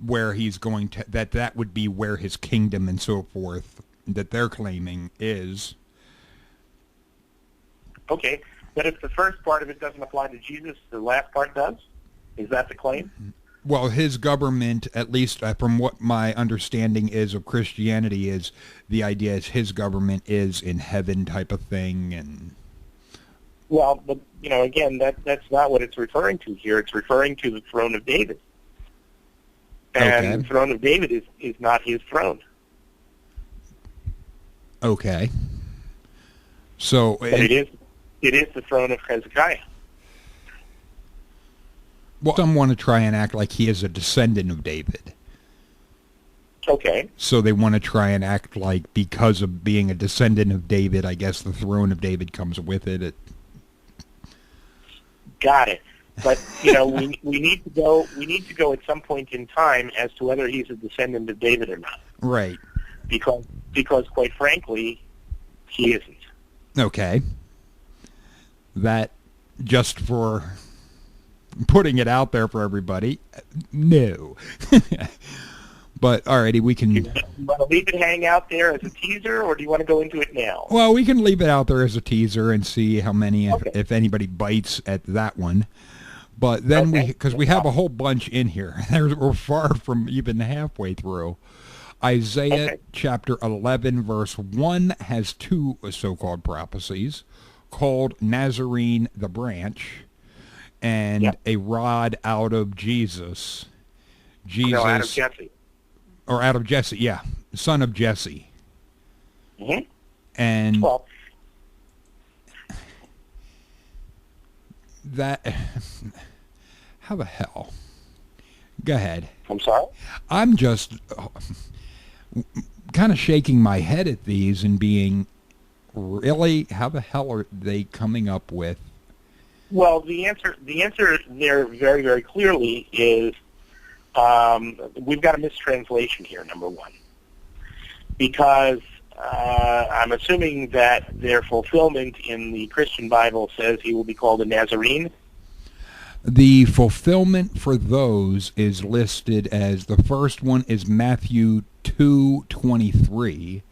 where he's going to, that would be where his kingdom and so forth that they're claiming is. Okay, but if the first part of it doesn't apply to Jesus, the last part does? Is that the claim? Well, his government, at least from what my understanding is of Christianity, is the idea is his government is in heaven type of thing. And well, but, you know, again, that's not what it's referring to here. It's referring to the throne of David. And the throne of David is not his throne. Okay. So but it is the throne of Hezekiah. Well, some want to try and act like he is a descendant of David. Okay. So they want to try and act like because of being a descendant of David, I guess the throne of David comes with it. Got it. But, you know, we need to go at some point in time as to whether he's a descendant of David or not. Right. because quite frankly, he isn't. Okay. That, just for putting it out there for everybody, no. But alrighty, we can. You want to leave it hang out there as a teaser, or do you want to go into it now? Well, we can leave it out there as a teaser and see how many, Okay. if anybody bites at that one. But then because we have a whole bunch in here, we're far from even halfway through. Isaiah chapter 11, verse 1 has two so-called prophecies called Nazarene the branch and a rod out of Jesus. No, out of Jesse. Or out of Jesse, yeah. Son of Jesse. Mm-hmm. And well, that... How the hell? Go ahead. I'm sorry? I'm just kind of shaking my head at these and being, really? How the hell are they coming up with? Well, the answer there very, very clearly is we've got a mistranslation here, number one. Because I'm assuming that their fulfillment in the Christian Bible says he will be called a Nazarene. The fulfillment for those is listed as, the first one is Matthew 2:23.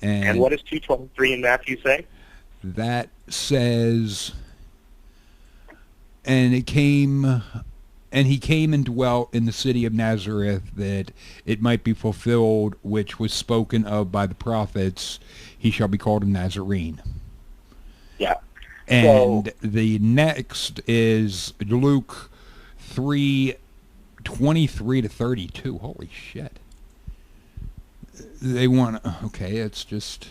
And what does 2:23 in Matthew say? That says, and he came and dwelt in the city of Nazareth, that it might be fulfilled which was spoken of by the prophets, he shall be called a Nazarene. Yeah. And the next is Luke 3:23 to 32. Holy shit. They want, okay, it's just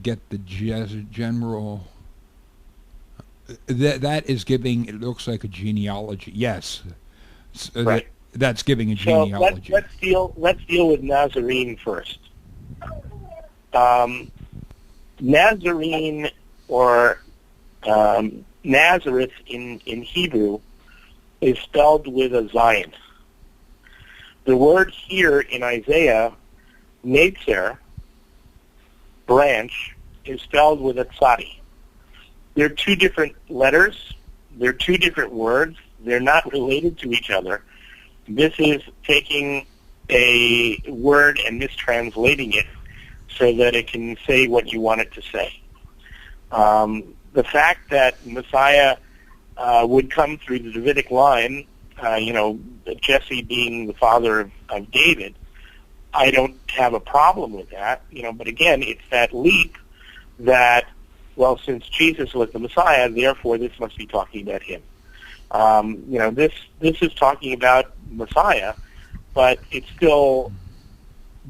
get the general. That is giving, it looks like a genealogy. Yes. Right. That's giving a genealogy. So let's deal with Nazarene first. Nazarene, or Nazareth in Hebrew, is spelled with a Zion. The word here in Isaiah, Netzer, branch, is spelled with a tzadi. They're two different letters. They're two different words. They're not related to each other. This is taking a word and mistranslating it so that it can say what you want it to say. The fact that Messiah would come through the Davidic line, Jesse being the father of David, I don't have a problem with that. But again, it's that leap that, well, since Jesus was the Messiah, therefore this must be talking about him. This is talking about Messiah, but it still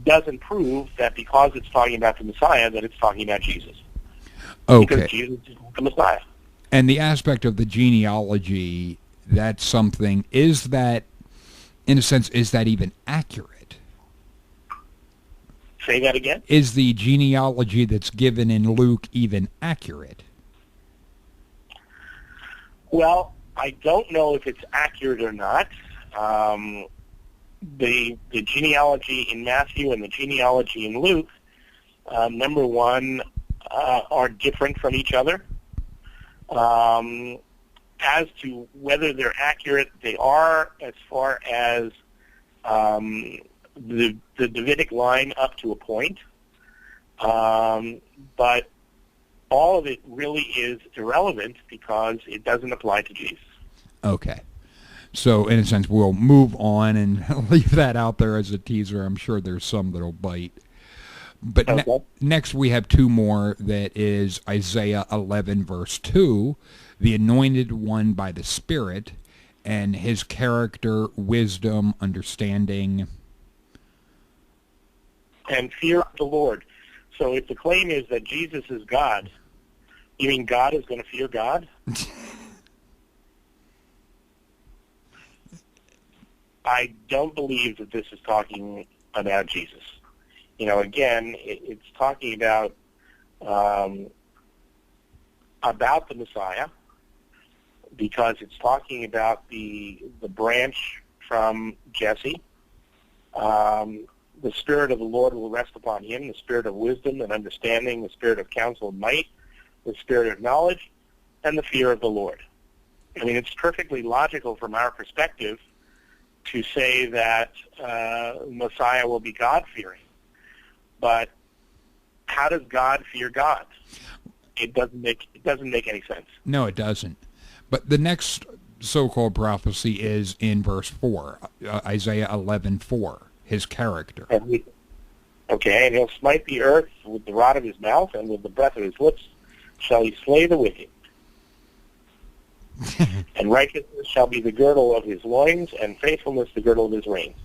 doesn't prove that because it's talking about the Messiah that it's talking about Jesus. Okay. Because Jesus is the Messiah. And the aspect of the genealogy, that's something, is that, in a sense, is that even accurate? Say that again? Is the genealogy that's given in Luke even accurate? Well, I don't know if it's accurate or not. The genealogy in Matthew and the genealogy in Luke, number one, are different from each other. As to whether they're accurate, they are, as far as the Davidic line up to a point. But all of it really is irrelevant because it doesn't apply to Jesus. Okay. So, in a sense, we'll move on and leave that out there as a teaser. I'm sure there's some that'll bite. But next we have two more. That is Isaiah 11, verse 2, the anointed one by the Spirit, and his character, wisdom, understanding. And fear of the Lord. So if the claim is that Jesus is God, you mean God is going to fear God? I don't believe that this is talking about Jesus. Again, it's talking about the Messiah, because it's talking about the branch from Jesse. the Spirit of the Lord will rest upon him, the Spirit of wisdom and understanding, the Spirit of counsel and might, the Spirit of knowledge, and the fear of the Lord. I mean, it's perfectly logical from our perspective to say that Messiah will be God-fearing. But how does God fear God? It doesn't make any sense. No, it doesn't. But the next so-called prophecy is in verse 4, Isaiah 11:4, his character. Okay, and he'll smite the earth with the rod of his mouth, and with the breath of his lips shall he slay the wicked. And righteousness shall be the girdle of his loins, and faithfulness the girdle of his reins.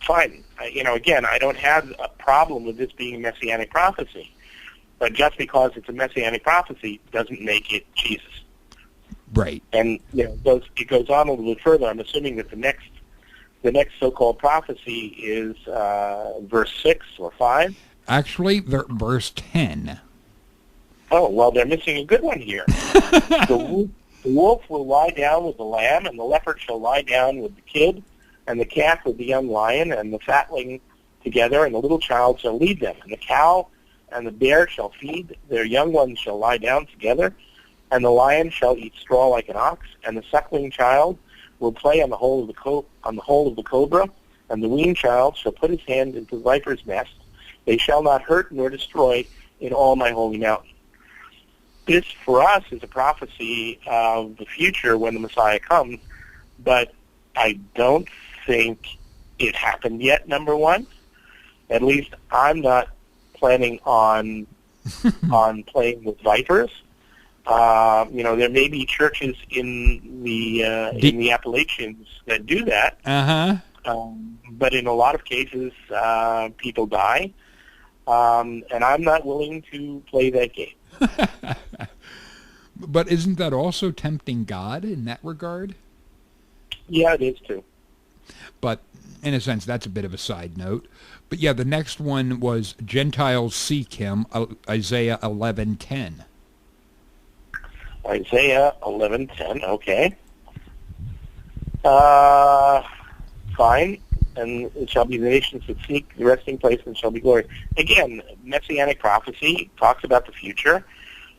Fine. Again, I don't have a problem with this being a Messianic prophecy. But just because it's a Messianic prophecy doesn't make it Jesus. Right. And it goes on a little bit further. I'm assuming that the next so-called prophecy is verse 6 or 5. Actually, verse 10. Oh, well, they're missing a good one here. The wolf will lie down with the lamb, and the leopard shall lie down with the kid, and the calf with the young lion, and the fatling together, and the little child shall lead them. And the cow and the bear shall feed, their young ones shall lie down together, and the lion shall eat straw like an ox, and the suckling child will play on the hole of the cobra, and the weaned child shall put his hand into the viper's nest. They shall not hurt nor destroy in all my holy mountain. This, for us, is a prophecy of the future when the Messiah comes, but I don't think it happened yet, number one. At least I'm not planning on playing with vipers. There may be churches in the Appalachians that do that. But in a lot of cases, people die, and I'm not willing to play that game. But isn't that also tempting God in that regard? Yeah, it is too. But in a sense, that's a bit of a side note. But yeah, the next one was Gentiles seek him, Isaiah 11:10. Isaiah 11:10. Okay. Fine. And it shall be the nations that seek the resting place, and shall be glory. Again, Messianic prophecy talks about the future,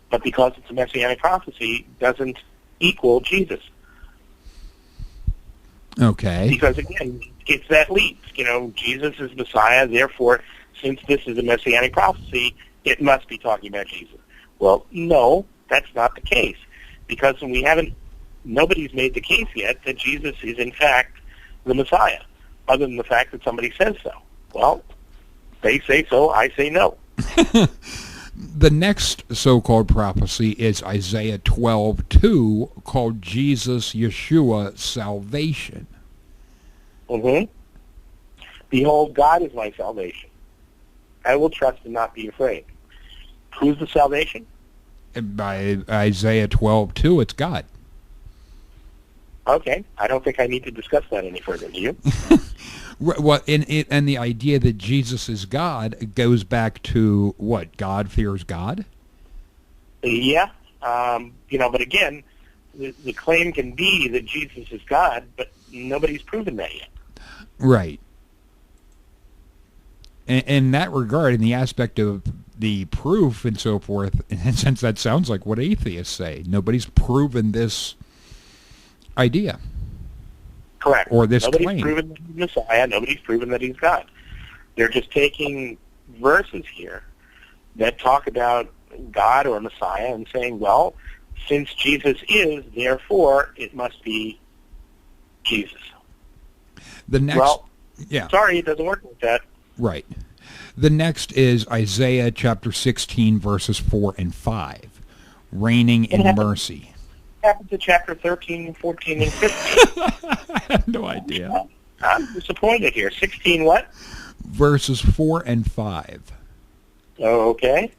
but because it's a Messianic prophecy, doesn't equal Jesus. Okay. Because again, it's that leap. Jesus is Messiah. Therefore, since this is a Messianic prophecy, it must be talking about Jesus. Well, no, that's not the case, because nobody's made the case yet that Jesus is in fact the Messiah, other than the fact that somebody says so. Well, they say so, I say no. The next so-called prophecy is Isaiah 12:2, called Jesus Yeshua Salvation. Mm-hmm. Behold, God is my salvation. I will trust and not be afraid. Who's the salvation? By Isaiah 12:2, it's God. Okay, I don't think I need to discuss that any further. Do you? Well, and the idea that Jesus is God goes back to what? God fears God? Yeah, but again, the claim can be that Jesus is God, but nobody's proven that yet. Right. In that regard, in the aspect of the proof and so forth, in a sense, that sounds like what atheists say. Nobody's proven this idea. Correct. Or this Nobody's claim. Proven that he's Messiah. Nobody's proven that he's God. They're just taking verses here that talk about God or Messiah and saying, well, since Jesus is, therefore, it must be Jesus. The next, well, yeah. Sorry, it doesn't work like that. Right. The next is Isaiah chapter 16, verses 4 and 5, reigning in mercy. What happened to chapter 13, 14, and 15? I have no idea. I'm disappointed here. 16 what? Verses 4 and 5. Oh, okay.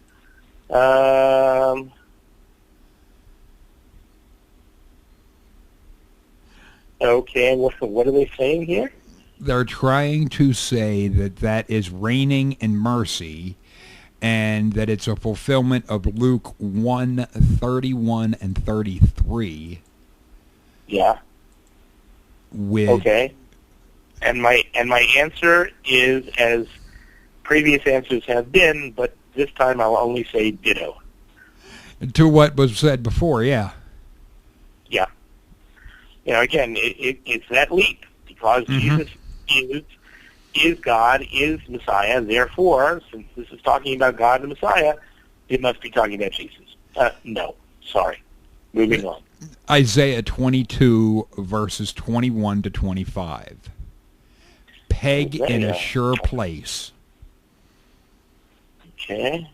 Okay, what are they saying here? They're trying to say that is reigning in mercy, and that it's a fulfillment of Luke 1:31 and 33. Yeah. With, okay. And my answer is as previous answers have been, but this time I'll only say ditto. To what was said before, yeah. Yeah. Again, it's that leap, because Jesus is God, is Messiah. Therefore, since this is talking about God and Messiah, it must be talking about Jesus. No, sorry. Moving on. Isaiah 22, verses 21 to 25. Peg in a sure place. Okay.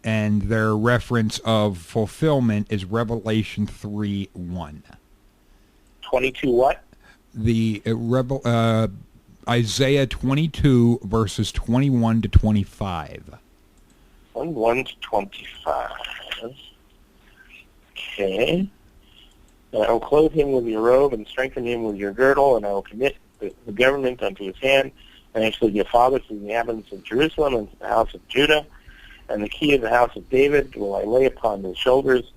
And their reference of fulfillment is Revelation 3:1. 22 what? The Isaiah 22, verses 21 to 25. 21 to 25. Okay. And I will clothe him with your robe and strengthen him with your girdle, and I will commit the government unto his hand, and I shall be a father to the inhabitants of Jerusalem and to the house of Judah, and the key of the house of David will I lay upon his shoulders,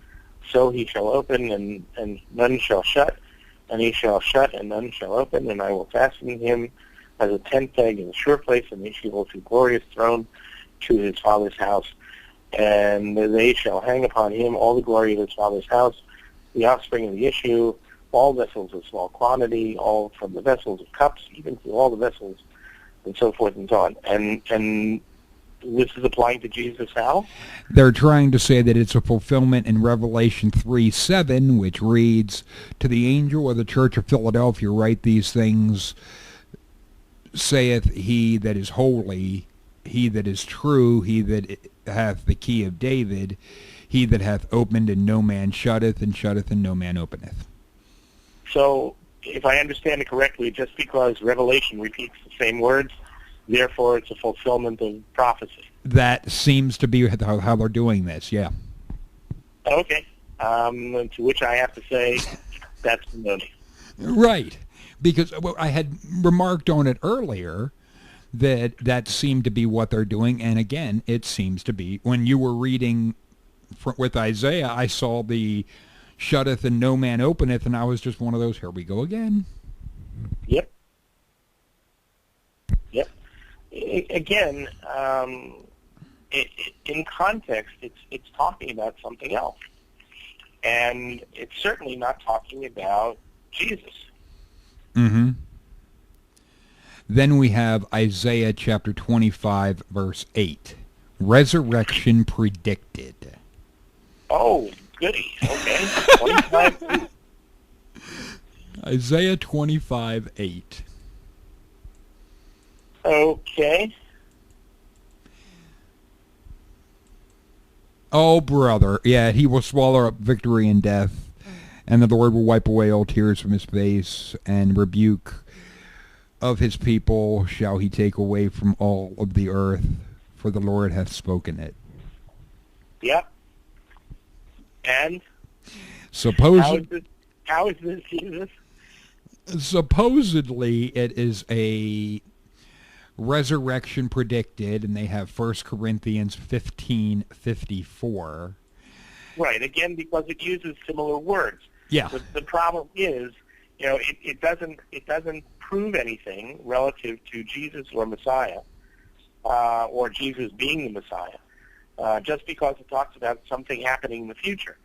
so he shall open, and none shall shut, and he shall shut, and none shall open, and I will fasten him as a tent peg in a sure place, and he shall go to glorious throne to his father's house, and they shall hang upon him all the glory of his father's house, the offspring of the issue, all vessels of small quantity, all from the vessels of cups, even to all the vessels, and so forth and so on. And this is applying to Jesus how? They're trying to say that it's a fulfillment in Revelation 3:7, which reads, "To the angel of the church of Philadelphia write these things, saith he that is holy, he that is true, he that hath the key of David, he that hath opened and no man shutteth, and shutteth and no man openeth." So, if I understand it correctly, just because Revelation repeats the same words, therefore it's a fulfillment of prophecy. That seems to be how they're doing this, yeah. Okay. To which I have to say, that's no. Right. Because I had remarked on it earlier that seemed to be what they're doing, and again, it seems to be. When you were reading with Isaiah, I saw the shutteth and no man openeth, and I was just one of those, here we go again. Yep. Again, in context, it's talking about something else. And it's certainly not talking about Jesus. Mm-hmm. Then we have Isaiah chapter 25, verse 8. Resurrection predicted. Oh, goody. Okay. 25. Isaiah 25, 8. Okay. Oh, brother. Yeah, he will swallow up victory and death, and the Lord will wipe away all tears from his face, and rebuke of his people shall he take away from all of the earth, for the Lord hath spoken it. Yep. And? How is this Jesus? Supposedly it is a resurrection predicted, and they have 1 Corinthians 15:54. Right, again, because it uses similar words. Yeah. The problem is, it doesn't prove anything relative to Jesus or Messiah, or Jesus being the Messiah, just because it talks about something happening in the future.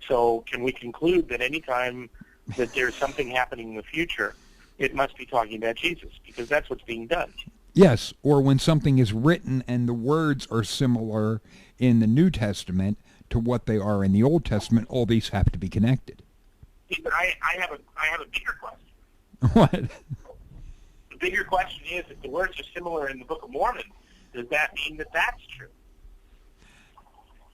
So can we conclude that any time that there's something happening in the future, it must be talking about Jesus, because that's what's being done? Yes, or when something is written and the words are similar in the New Testament to what they are in the Old Testament, all these have to be connected. But I have a bigger question. What? The bigger question is, if the words are similar in the Book of Mormon, does that mean that that's true?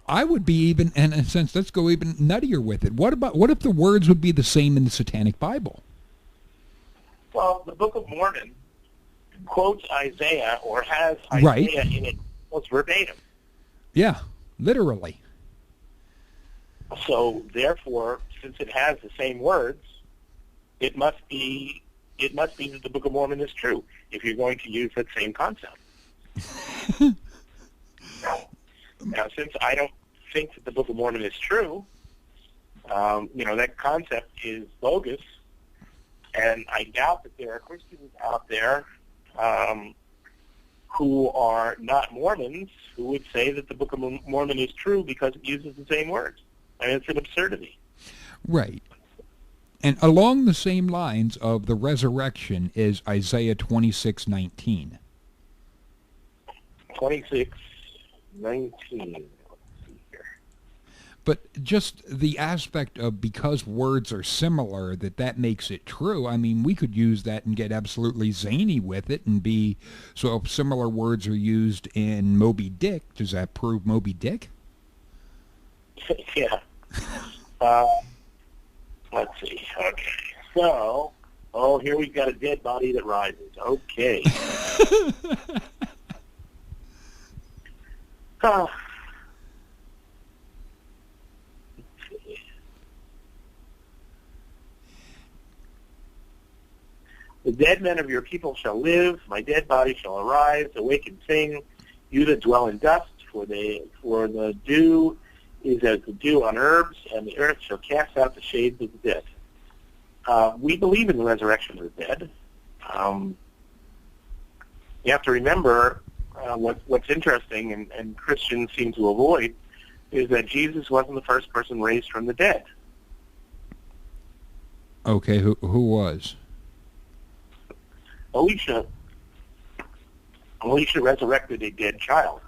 I would be even, and in a sense, let's go even nuttier with it. What if the words would be the same in the Satanic Bible? Well, the Book of Mormon quotes Isaiah, or has Isaiah in it almost verbatim. Yeah, literally. So, therefore, since it has the same words, it must be that the Book of Mormon is true, if you're going to use that same concept. Now, since I don't think that the Book of Mormon is true, that concept is bogus, And I doubt that there are Christians out there who are not Mormons who would say that the Book of Mormon is true because it uses the same words. I mean, it's an absurdity. Right. And along the same lines of the resurrection is Isaiah 26:19. 26:19. But just the aspect of because words are similar, that makes it true. I mean, we could use that and get absolutely zany with it and be, so if similar words are used in Moby Dick, does that prove Moby Dick? Yeah. Let's see. Okay. So, here we've got a dead body that rises. Okay. Let's see. The dead men of your people shall live. My dead body shall arise. Awake and sing. You that dwell in dust, for the dew is as the dew on herbs, and the earth shall cast out the shades of the dead. We believe in the resurrection of the dead. You have to remember what's interesting, and Christians seem to avoid, is that Jesus wasn't the first person raised from the dead. Okay, who was? Elisha resurrected a dead child.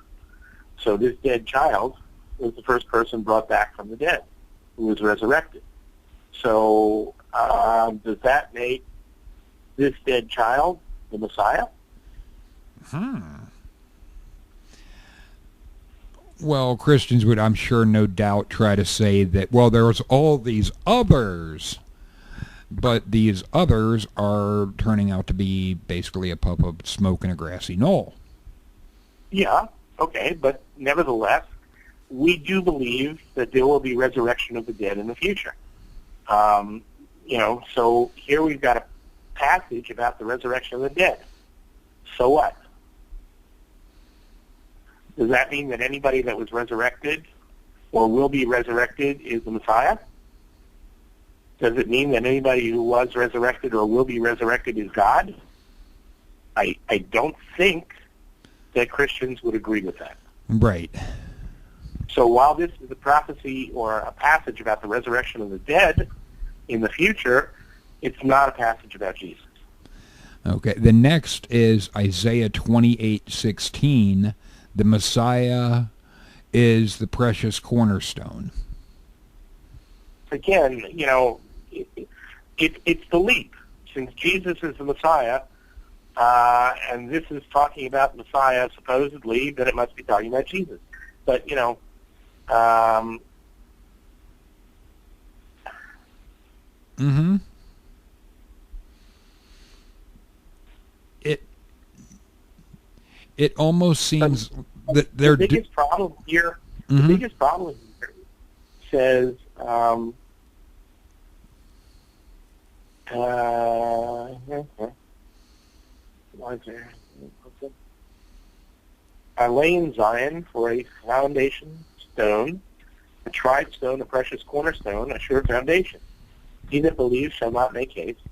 So this dead child was the first person brought back from the dead who was resurrected. So does that make this dead child the Messiah? Well, Christians would, I'm sure, no doubt, try to say that, well, there's all these others, but these others are turning out to be basically a puff of smoke in a grassy knoll. Yeah, okay, but nevertheless, we do believe that there will be resurrection of the dead in the future. So here we've got a passage about the resurrection of the dead. So what? Does that mean that anybody that was resurrected or will be resurrected is the Messiah? Does it mean that anybody who was resurrected or will be resurrected is God? I don't think that Christians would agree with that. Right. So while this is a prophecy or a passage about the resurrection of the dead in the future, it's not a passage about Jesus. Okay. The next is Isaiah 28:16. The Messiah is the precious cornerstone. Again, it's the leap. Since Jesus is the Messiah, and this is talking about Messiah supposedly, then it must be talking about Jesus. But, It almost seems that they're the biggest problem here. The biggest problem here says I lay in Zion for a foundation stone, a tried stone, a precious cornerstone, a sure foundation. He that believes shall not make haste.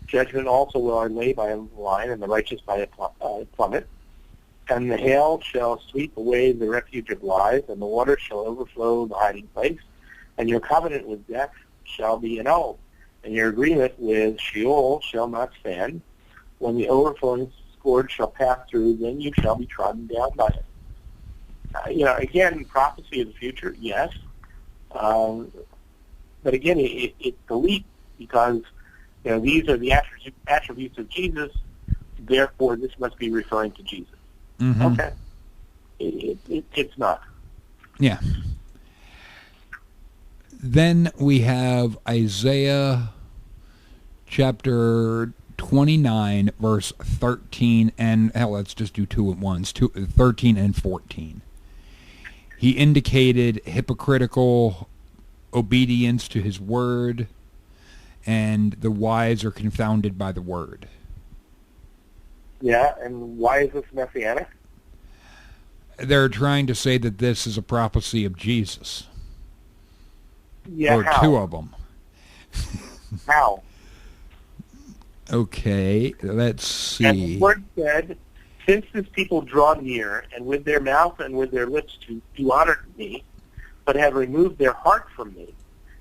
Judgment also will I lay by a line, and the righteous by a plummet. And the hail shall sweep away the refuge of lies, and the waters shall overflow the hiding place. And your covenant with death shall be annulled, and your agreement with Sheol shall not stand. When the overflowing scourge shall pass through, then you shall be trodden down by it. Again, prophecy of the future, yes. But again, it's the leap because, these are the attributes of Jesus. Therefore, this must be referring to Jesus. Okay. It's not. Yeah. Then we have Isaiah chapter 29, verse 13, and let's just do two at once, 13 and 14. He indicated hypocritical obedience to his word, and the wise are confounded by the word. Yeah, and why is this messianic? They're trying to say that this is a prophecy of Jesus. Yeah, or how? Two of them. How? Okay, let's And the see. Lord said, since this people draw near, and with their mouth and with their lips do honor me, but have removed their heart from me,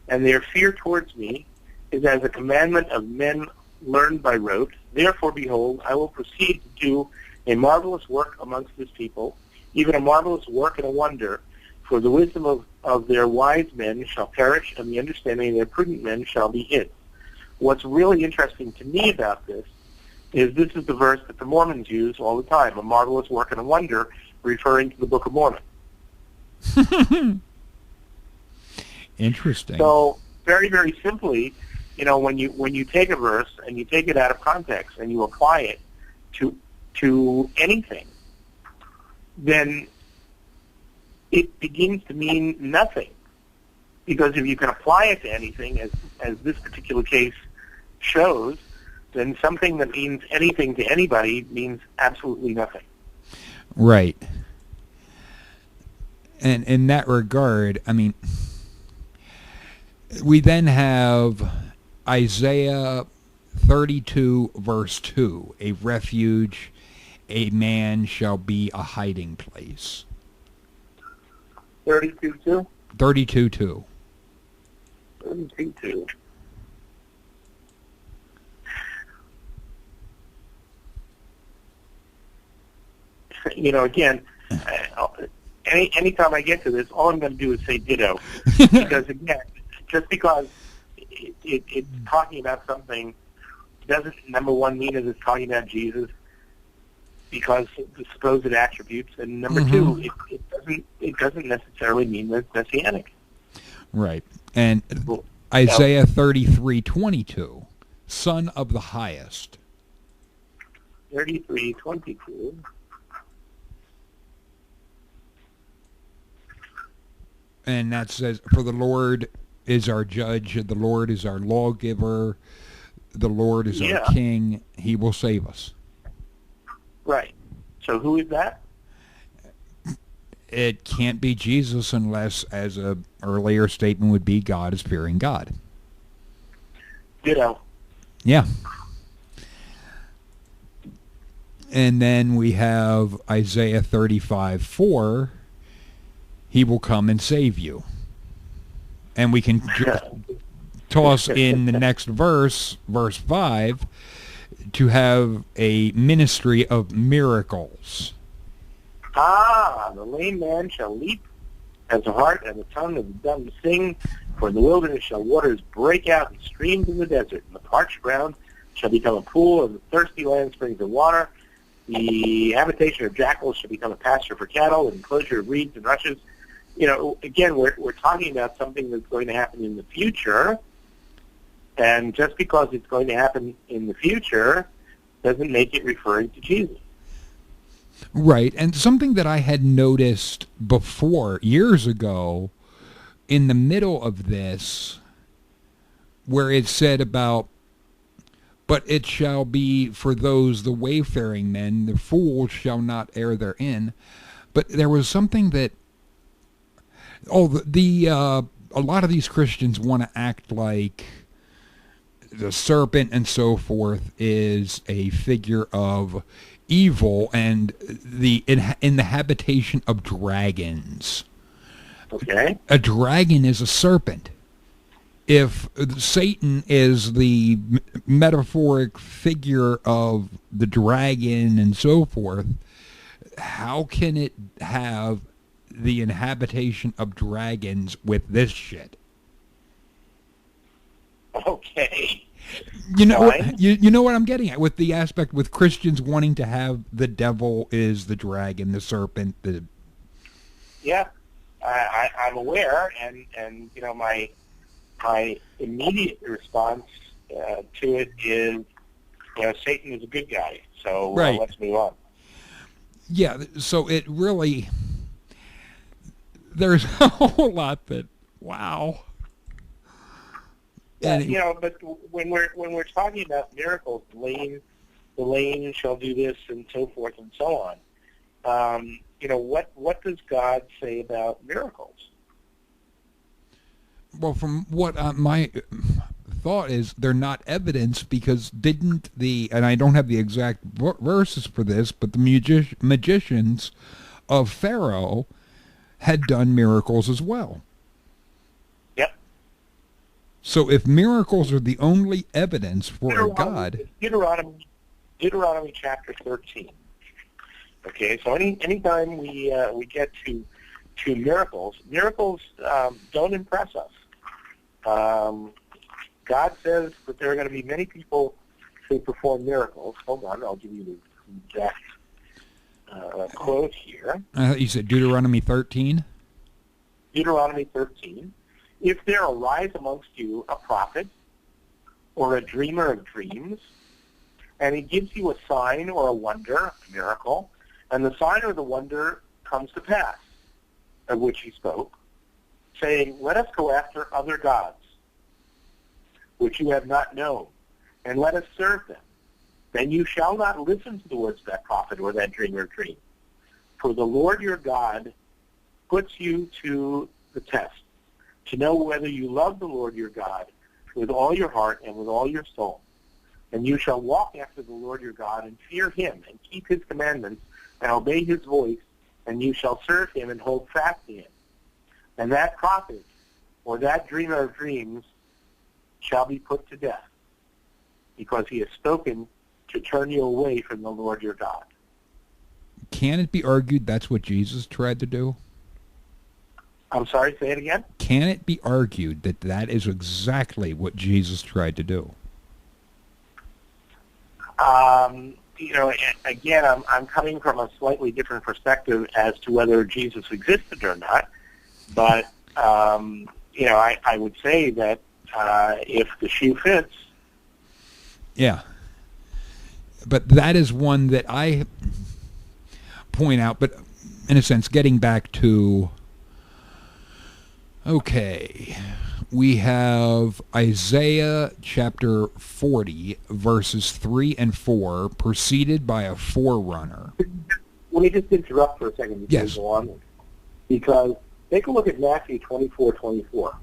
and their fear towards me is as a commandment of men learned by rote. Therefore, behold, I will proceed to do a marvelous work amongst this people, even a marvelous work and a wonder. For the wisdom of their wise men shall perish, and the understanding of their prudent men shall be hid. What's really interesting to me about this is the verse that the Mormons use all the time, a marvelous work and a wonder, referring to the Book of Mormon. Interesting. So very, very simply, when you take a verse and you take it out of context and you apply it to anything, then it begins to mean nothing. Because if you can apply it to anything, as this particular case shows, then something that means anything to anybody means absolutely nothing. Right. And in that regard, I mean, we then have Isaiah 32, verse 2, a refuge, a man shall be a hiding place. 32:2? 32, 2. 32:2. Again, anytime I get to this, all I'm going to do is say ditto. Because, again, just because it's talking about something doesn't, number one, mean that it's talking about Jesus because of the supposed attributes, and number two, it doesn't necessarily mean that it's messianic. Right. And Isaiah 33:22, Son of the Highest. 33:22. And that says, for the Lord is our judge, the Lord is our lawgiver, the Lord is our king, he will save us. Right. So who is that? It can't be Jesus unless, as a earlier statement would be, God is fearing God. Ditto. Yeah. And then we have Isaiah 35:4, he will come and save you. And we can toss in the next verse, verse 5, to have a ministry of miracles. The lame man shall leap as a hart, and the tongue of the dumb sing. For in the wilderness shall waters break out and streams in the desert, and the parched ground shall become a pool, and the thirsty land springs of water. The habitation of jackals shall become a pasture for cattle, and enclosure of reeds and rushes. Again, we're talking about something that's going to happen in the future, and just because it's going to happen in the future doesn't make it referring to Jesus. Right, and something that I had noticed before, years ago, in the middle of this, where it said about, but it shall be for those, the wayfaring men, the fools shall not err therein. But there was something that, a lot of these Christians want to act like the serpent and so forth is a figure of evil and in the habitation of dragons. Okay. A dragon is a serpent. If Satan is the metaphoric figure of the dragon and so forth, how can it have the inhabitation of dragons with this shit? Okay. You know what, you know what I'm getting at with the aspect with Christians wanting to have the devil is the dragon, the serpent, the... Yeah, I'm aware, and my immediate response to it is, Satan is a good guy, so Right. Let's move on. Yeah, so it really... There's a whole lot that... Wow. Yeah, but when we're talking about miracles, the lame shall do this, and so forth and so on. What does God say about miracles? Well, from what my thought is they're not evidence because didn't the, and I don't have the exact verses for this, but the magicians of Pharaoh had done miracles as well. Yep. So if miracles are the only evidence for a God... Deuteronomy chapter 13. Okay, so anytime we get to miracles don't impress us. God says that there are going to be many people who perform miracles. Hold on, I'll give you the exact quote here. You said Deuteronomy 13? Deuteronomy 13. If there arise amongst you a prophet or a dreamer of dreams, and he gives you a sign or a wonder, a miracle, and the sign or the wonder comes to pass, of which he spoke, saying, let us go after other gods, which you have not known, and let us serve them. Then you shall not listen to the words of that prophet or that dreamer of dreams. For the Lord your God puts you to the test, to know whether you love the Lord your God with all your heart and with all your soul. And you shall walk after the Lord your God and fear him and keep his commandments and obey his voice, and you shall serve him and hold fast to him. And that prophet or that dreamer of dreams shall be put to death, because he has spoken to turn you away from the Lord your God. Can it be argued that's what Jesus tried to do? I'm sorry, say it again? Can it be argued that that is exactly what Jesus tried to do? Again, I'm coming from a slightly different perspective as to whether Jesus existed or not. But, I would say that if the shoe fits. Yeah. But that is one that I point out, but in a sense, getting back to, okay, we have Isaiah chapter 40, verses 3 and 4, preceded by a forerunner. Let me just interrupt for a second before Yes. we go on. Because take a look at Matthew 24:24.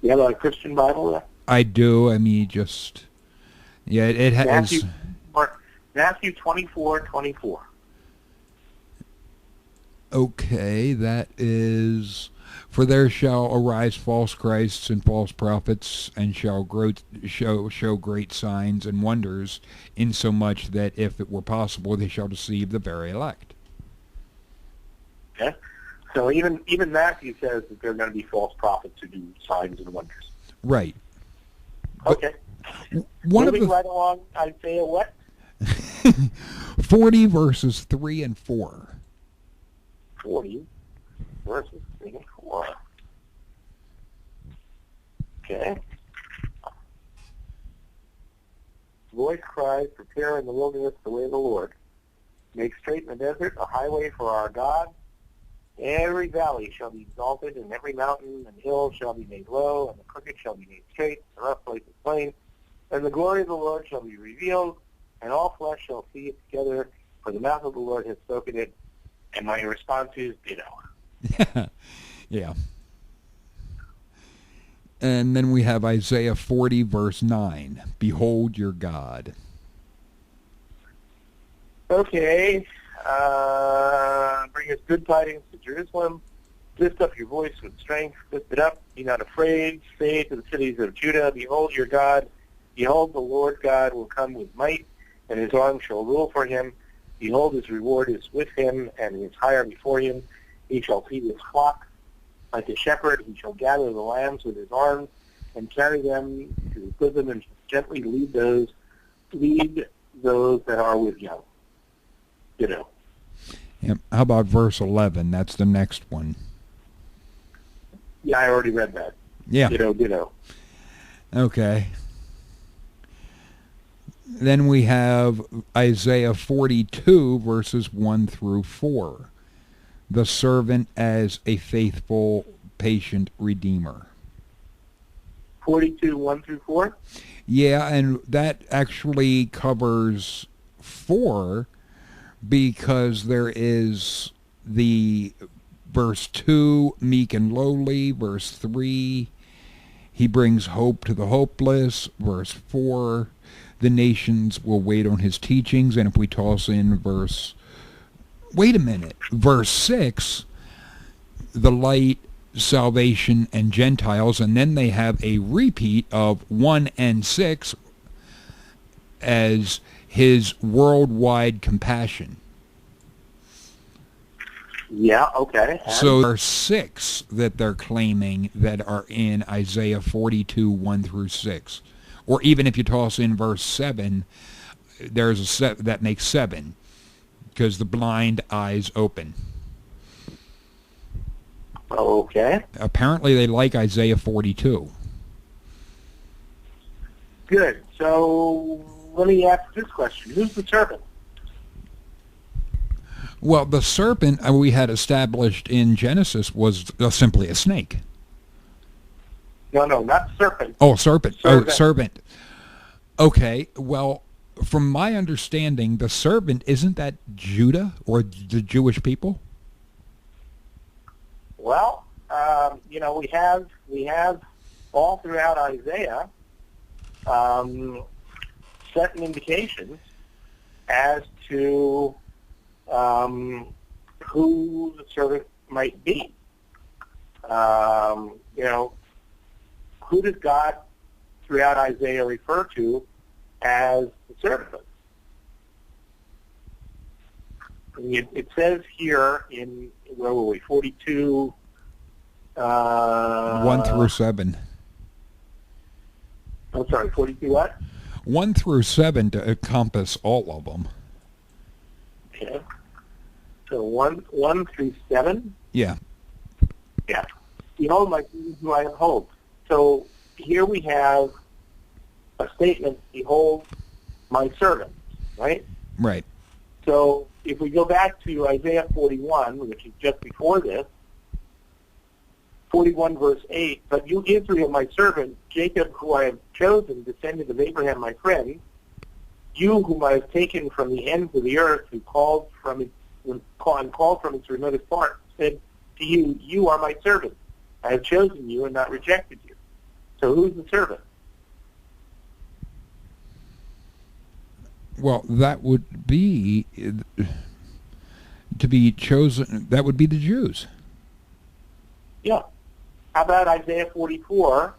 You have a Christian Bible there? I do. I mean, just... Yeah, it has... Matthew 24:24. Okay, that is... For there shall arise false Christs and false prophets, and shall show great signs and wonders, insomuch that if it were possible, they shall deceive the very elect. Okay? So even Matthew says that there are going to be false prophets who do signs and wonders. Right. Okay. Moving right along, Isaiah what? 40 verses 3 and 4. 40 verses 3 and 4. Okay. Voice cries, prepare in the wilderness the way of the Lord. Make straight in the desert a highway for our God. Every valley shall be exalted, and every mountain and hill shall be made low, and the crooked shall be made straight, the rough places plain. And the glory of the Lord shall be revealed, and all flesh shall see it together, for the mouth of the Lord has spoken it. And my response is, ditto. Yeah. And then we have Isaiah 40, verse 9. Behold your God. Okay. Bring us good tidings to Jerusalem. Lift up your voice with strength. Lift it up. Be not afraid. Say to the cities of Judah, behold your God. Behold, the Lord God will come with might, and his arm shall rule for him. Behold, his reward is with him, and his hire before him. He shall feed his flock like a shepherd. He shall gather the lambs with his arms, and carry them to his bosom, and gently lead those that are with young. Ditto. Yep. How about verse 11? That's the next one. Yeah, I already read that. Yeah. Ditto. Okay. Then we have Isaiah 42, verses 1 through 4. The servant as a faithful, patient redeemer. 42, 1 through 4? Yeah, and that actually covers 4, because there is the verse 2, meek and lowly, verse 3, He brings hope to the hopeless. Verse 4, the nations will wait on his teachings. And if we toss in verse 6, the light, salvation, and Gentiles. And then they have a repeat of 1 and 6 as his worldwide compassion. Yeah, okay. And So there are 6 that they're claiming that are in Isaiah 42, 1 through 6. Or even if you toss in verse 7, there's a set that makes 7, because the blind eyes open. Okay. Apparently they like Isaiah 42. Good. So let me ask this question. Who's the serpent? Well, the serpent we had established in Genesis was simply a snake. No, not serpent. Oh, serpent. Servant. Oh, servant. Okay, well, from my understanding, the servant, isn't that Judah or the Jewish people? Well, we have all throughout Isaiah certain indications as to who the servant might be. Who does God throughout Isaiah refer to as the servant? It says here in, where were we, 42... 1 through 7. I'm sorry, 42 what? 1 through 7 to encompass all of them. Okay. So 1 through 7? Yeah. Yeah. Behold my servant who I have hope. So here we have a statement, behold my servant, right? Right. So if we go back to Isaiah 41, which is just before this, 41 verse 8, but you Israel my servant, Jacob who I have chosen, descendant of Abraham my friend, you whom I have taken from the ends of the earth, who called from its remotest part, said to you, you are my servant. I have chosen you and not rejected you. So who's the servant? Well, that would be to be chosen. That would be the Jews. Yeah. How about Isaiah 44,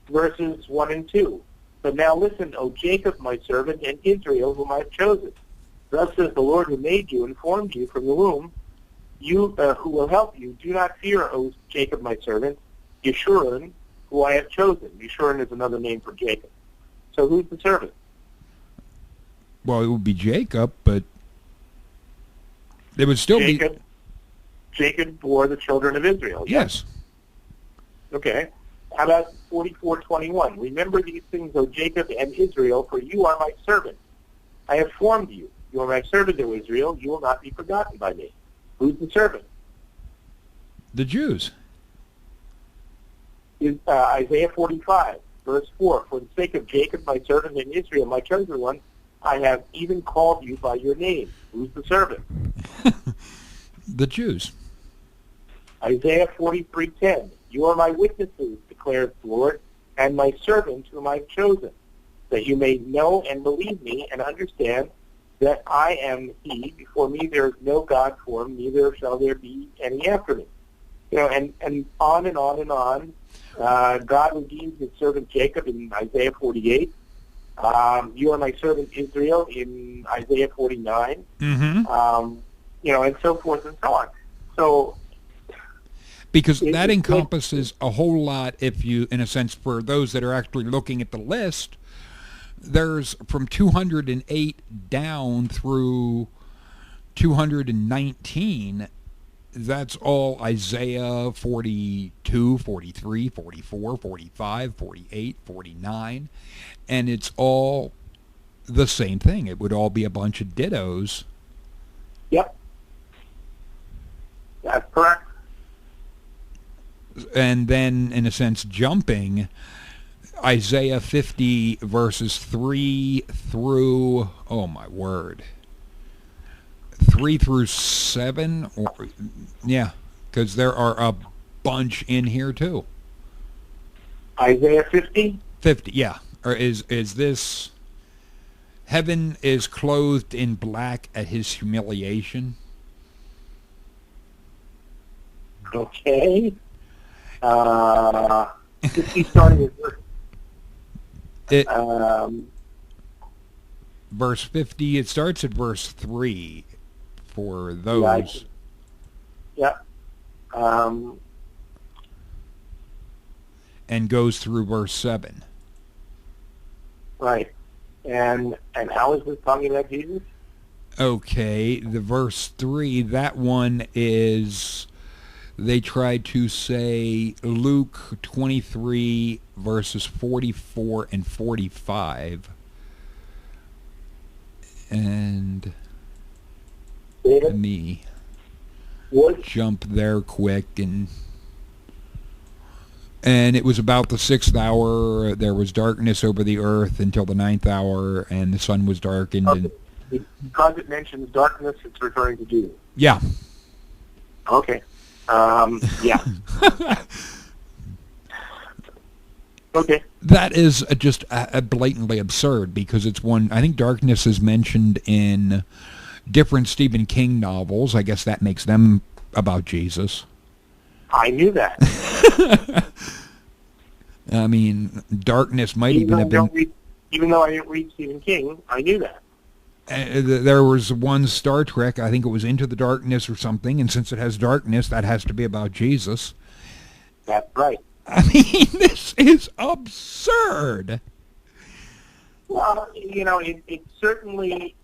verses 1 and 2? But now listen, O Jacob, my servant, and Israel, whom I have chosen. Thus says the Lord who made you and formed you from the womb, you who will help you. Do not fear, O Jacob, my servant, Yeshurun, who I have chosen. Yeshurun is another name for Jacob. So who's the servant? Well, it would be Jacob, but it would still be... Jacob bore the children of Israel. Yes. Okay. How about 44:21? Remember these things, O Jacob and Israel, for you are my servant. I have formed you. You are my servant, O Israel. You will not be forgotten by me. Who's the servant? The Jews. Isaiah 45, verse 4. For the sake of Jacob, my servant, and Israel, my chosen one, I have even called you by your name. Who's the servant? The Jews. Isaiah 43:10. You are my witnesses, declares the Lord, and my servant whom I have chosen, that you may know and believe me and understand that I am he. Before me there is no God formed, neither shall there be any after me. And on and on and on. God redeemed his servant Jacob in Isaiah 48. You are my servant Israel in Isaiah 49. Mm-hmm. And so forth and so on. So, because that encompasses a whole lot, if you, in a sense, for those that are actually looking at the list, there's from 208 down through 219, that's all Isaiah 42, 43, 44, 45, 48, 49, and it's all the same thing. It would all be a bunch of dittos. Yep. That's correct. And then, in a sense, jumping Isaiah 50 verses 3 through, oh my word, 3 through 7, because there are a bunch in here too. Isaiah 50? 50, yeah. Or is this, heaven is clothed in black at his humiliation? Okay. 50 starting at Verse 50, it starts at verse 3 for yeah, those. yeah. And goes through verse 7. Right. And how is this talking about Jesus? Okay, the verse 3, that one is, they tried to say Luke 23 verses 44 and 45. And David, let me what? jump there quick. And it was about the 6th hour, there was darkness over the earth until the 9th hour, and the sun was darkened. Okay. And Because it mentions darkness, it's referring to Jesus. yeah. Okay. Yeah. Okay. That is just blatantly absurd, because it's one, I think darkness is mentioned in different Stephen King novels. I guess that makes them about Jesus. I knew that. I mean, darkness might even have been... Even though I didn't read Stephen King, I knew that. There was one Star Trek, I think it was Into the Darkness or something, and since it has darkness, that has to be about Jesus. That's right. I mean, this is absurd. Well, it's certainly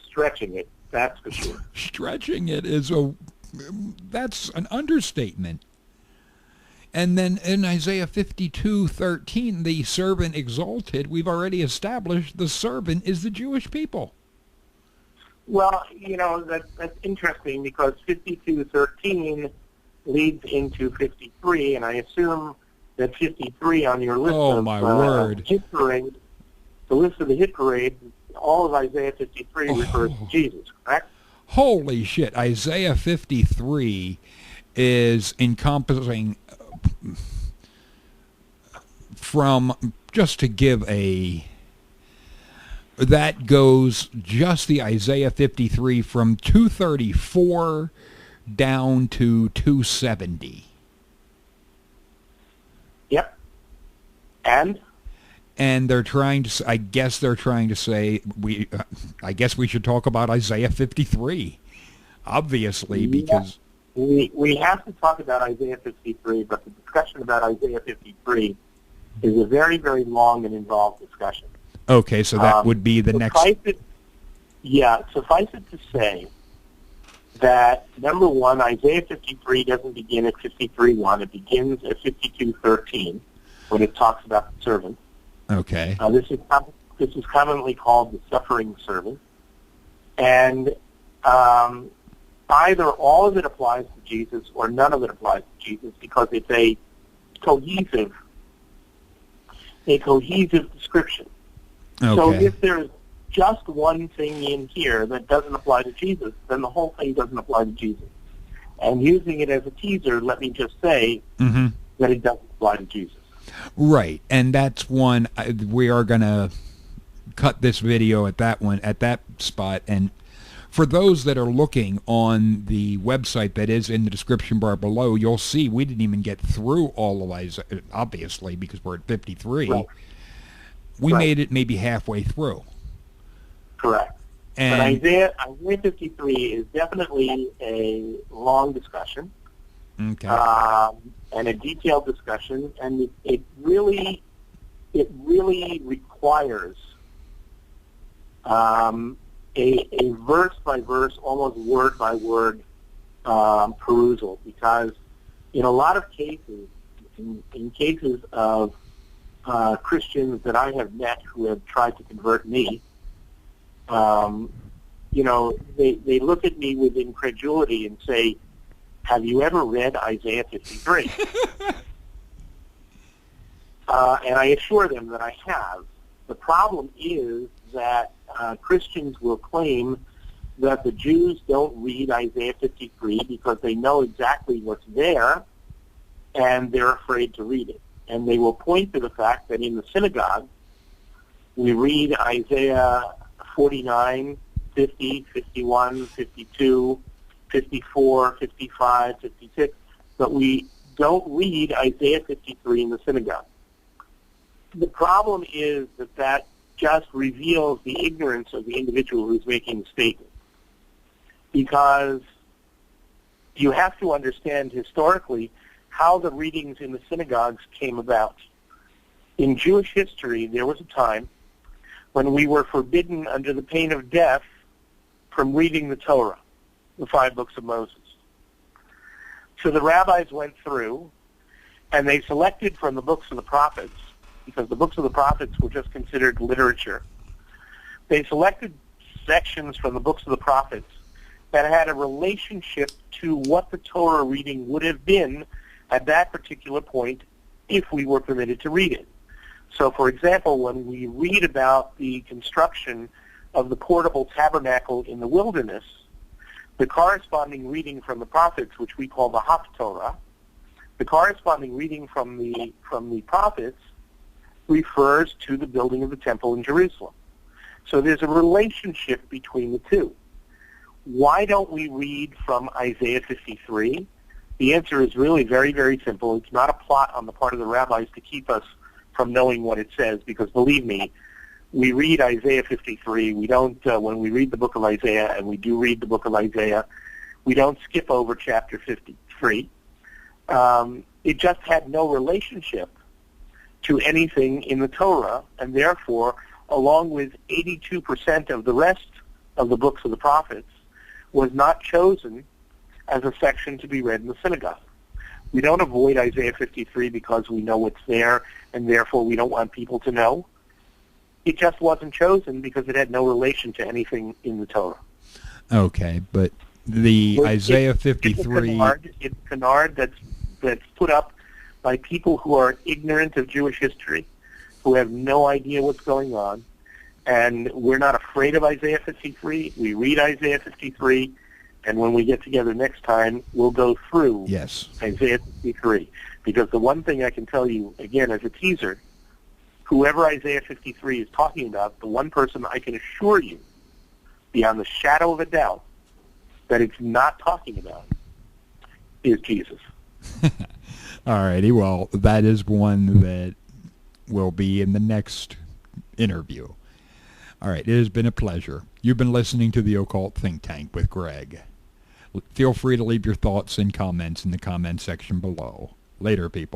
stretching it. That's for sure. Stretching it is that's an understatement. And then in Isaiah 52:13, the servant exalted, we've already established the servant is the Jewish people. Well, that's interesting, because 52:13 leads into 53, and I assume that 53 on your list Oh, of my word. hit parade, the list of the hit parade, all of Isaiah 53 refers to Jesus, correct? Holy shit. Isaiah 53 is encompassing from, just to give that goes just the Isaiah 53 from 234 down to 270. Yep. And they're trying to, I guess they're trying to say, I guess we should talk about Isaiah 53, obviously, because... We have to talk about Isaiah 53, but the discussion about Isaiah 53 is a very, very long and involved discussion. Okay, so that would be the next... Suffice it to say that, number one, Isaiah 53 doesn't begin at 53:1. It begins at 52:13 when it talks about the servant. Okay. This is commonly called the suffering servant. And either all of it applies to Jesus or none of it applies to Jesus, because it's a cohesive description. Okay. So if there's just one thing in here that doesn't apply to Jesus, then the whole thing doesn't apply to Jesus. And using it as a teaser, let me just say that it doesn't apply to Jesus. Right, and that's one, we are going to cut this video at that spot, and for those that are looking on the website that is in the description bar below, you'll see we didn't even get through all of Isaiah, obviously, because we're at 53. Right. We made it maybe halfway through. Correct. And but Isaiah 53 is definitely a long discussion. Okay. And a detailed discussion, and it really requires a verse-by-verse, almost word-by-word perusal, because in a lot of cases, in cases of Christians that I have met who have tried to convert me, they look at me with incredulity and say, "Have you ever read Isaiah 53?" And I assure them that I have. The problem is that Christians will claim that the Jews don't read Isaiah 53 because they know exactly what's there, and they're afraid to read it. and they will point to the fact that in the synagogue, we read Isaiah 49, 50, 51, 52, 54, 55, 56, but we don't read Isaiah 53 in the synagogue. The problem is that just reveals the ignorance of the individual who's making the statement. Because you have to understand historically how the readings in the synagogues came about. In Jewish history, there was a time when we were forbidden under the pain of death from reading the Torah, the 5 books of Moses. So the rabbis went through, and they selected from the books of the prophets, because the books of the prophets were just considered literature. They selected sections from the books of the prophets that had a relationship to what the Torah reading would have been at that particular point if we were permitted to read it. So, for example, when we read about the construction of the portable tabernacle in the wilderness, the corresponding reading from the prophets, which we call the Haftorah, the corresponding reading from the prophets refers to the building of the temple in Jerusalem. So there's a relationship between the two. Why don't we read from Isaiah 53? The answer is really very, very simple. It's not a plot on the part of the rabbis to keep us from knowing what it says, because believe me, we read Isaiah 53. We don't, when we read the book of Isaiah, and we do read the book of Isaiah, we don't skip over chapter 53. It just had no relationship to anything in the Torah, and therefore, along with 82% of the rest of the books of the prophets, was not chosen as a section to be read in the synagogue. We don't avoid Isaiah 53 because we know it's there, and therefore we don't want people to know. It just wasn't chosen because it had no relation to anything in the Torah. Okay, but the Isaiah 53... It's canard that's put up by people who are ignorant of Jewish history, who have no idea what's going on, and we're not afraid of Isaiah 53. We read Isaiah 53, and when we get together next time, we'll go through Isaiah 53. Because the one thing I can tell you, again, as a teaser, whoever Isaiah 53 is talking about, the one person I can assure you, beyond the shadow of a doubt, that it's not talking about is Jesus. All righty, well, that is one that will be in the next interview. All right, it has been a pleasure. You've been listening to the Occult Think Tank with Greg. Feel free to leave your thoughts and comments in the comment section below. Later, people.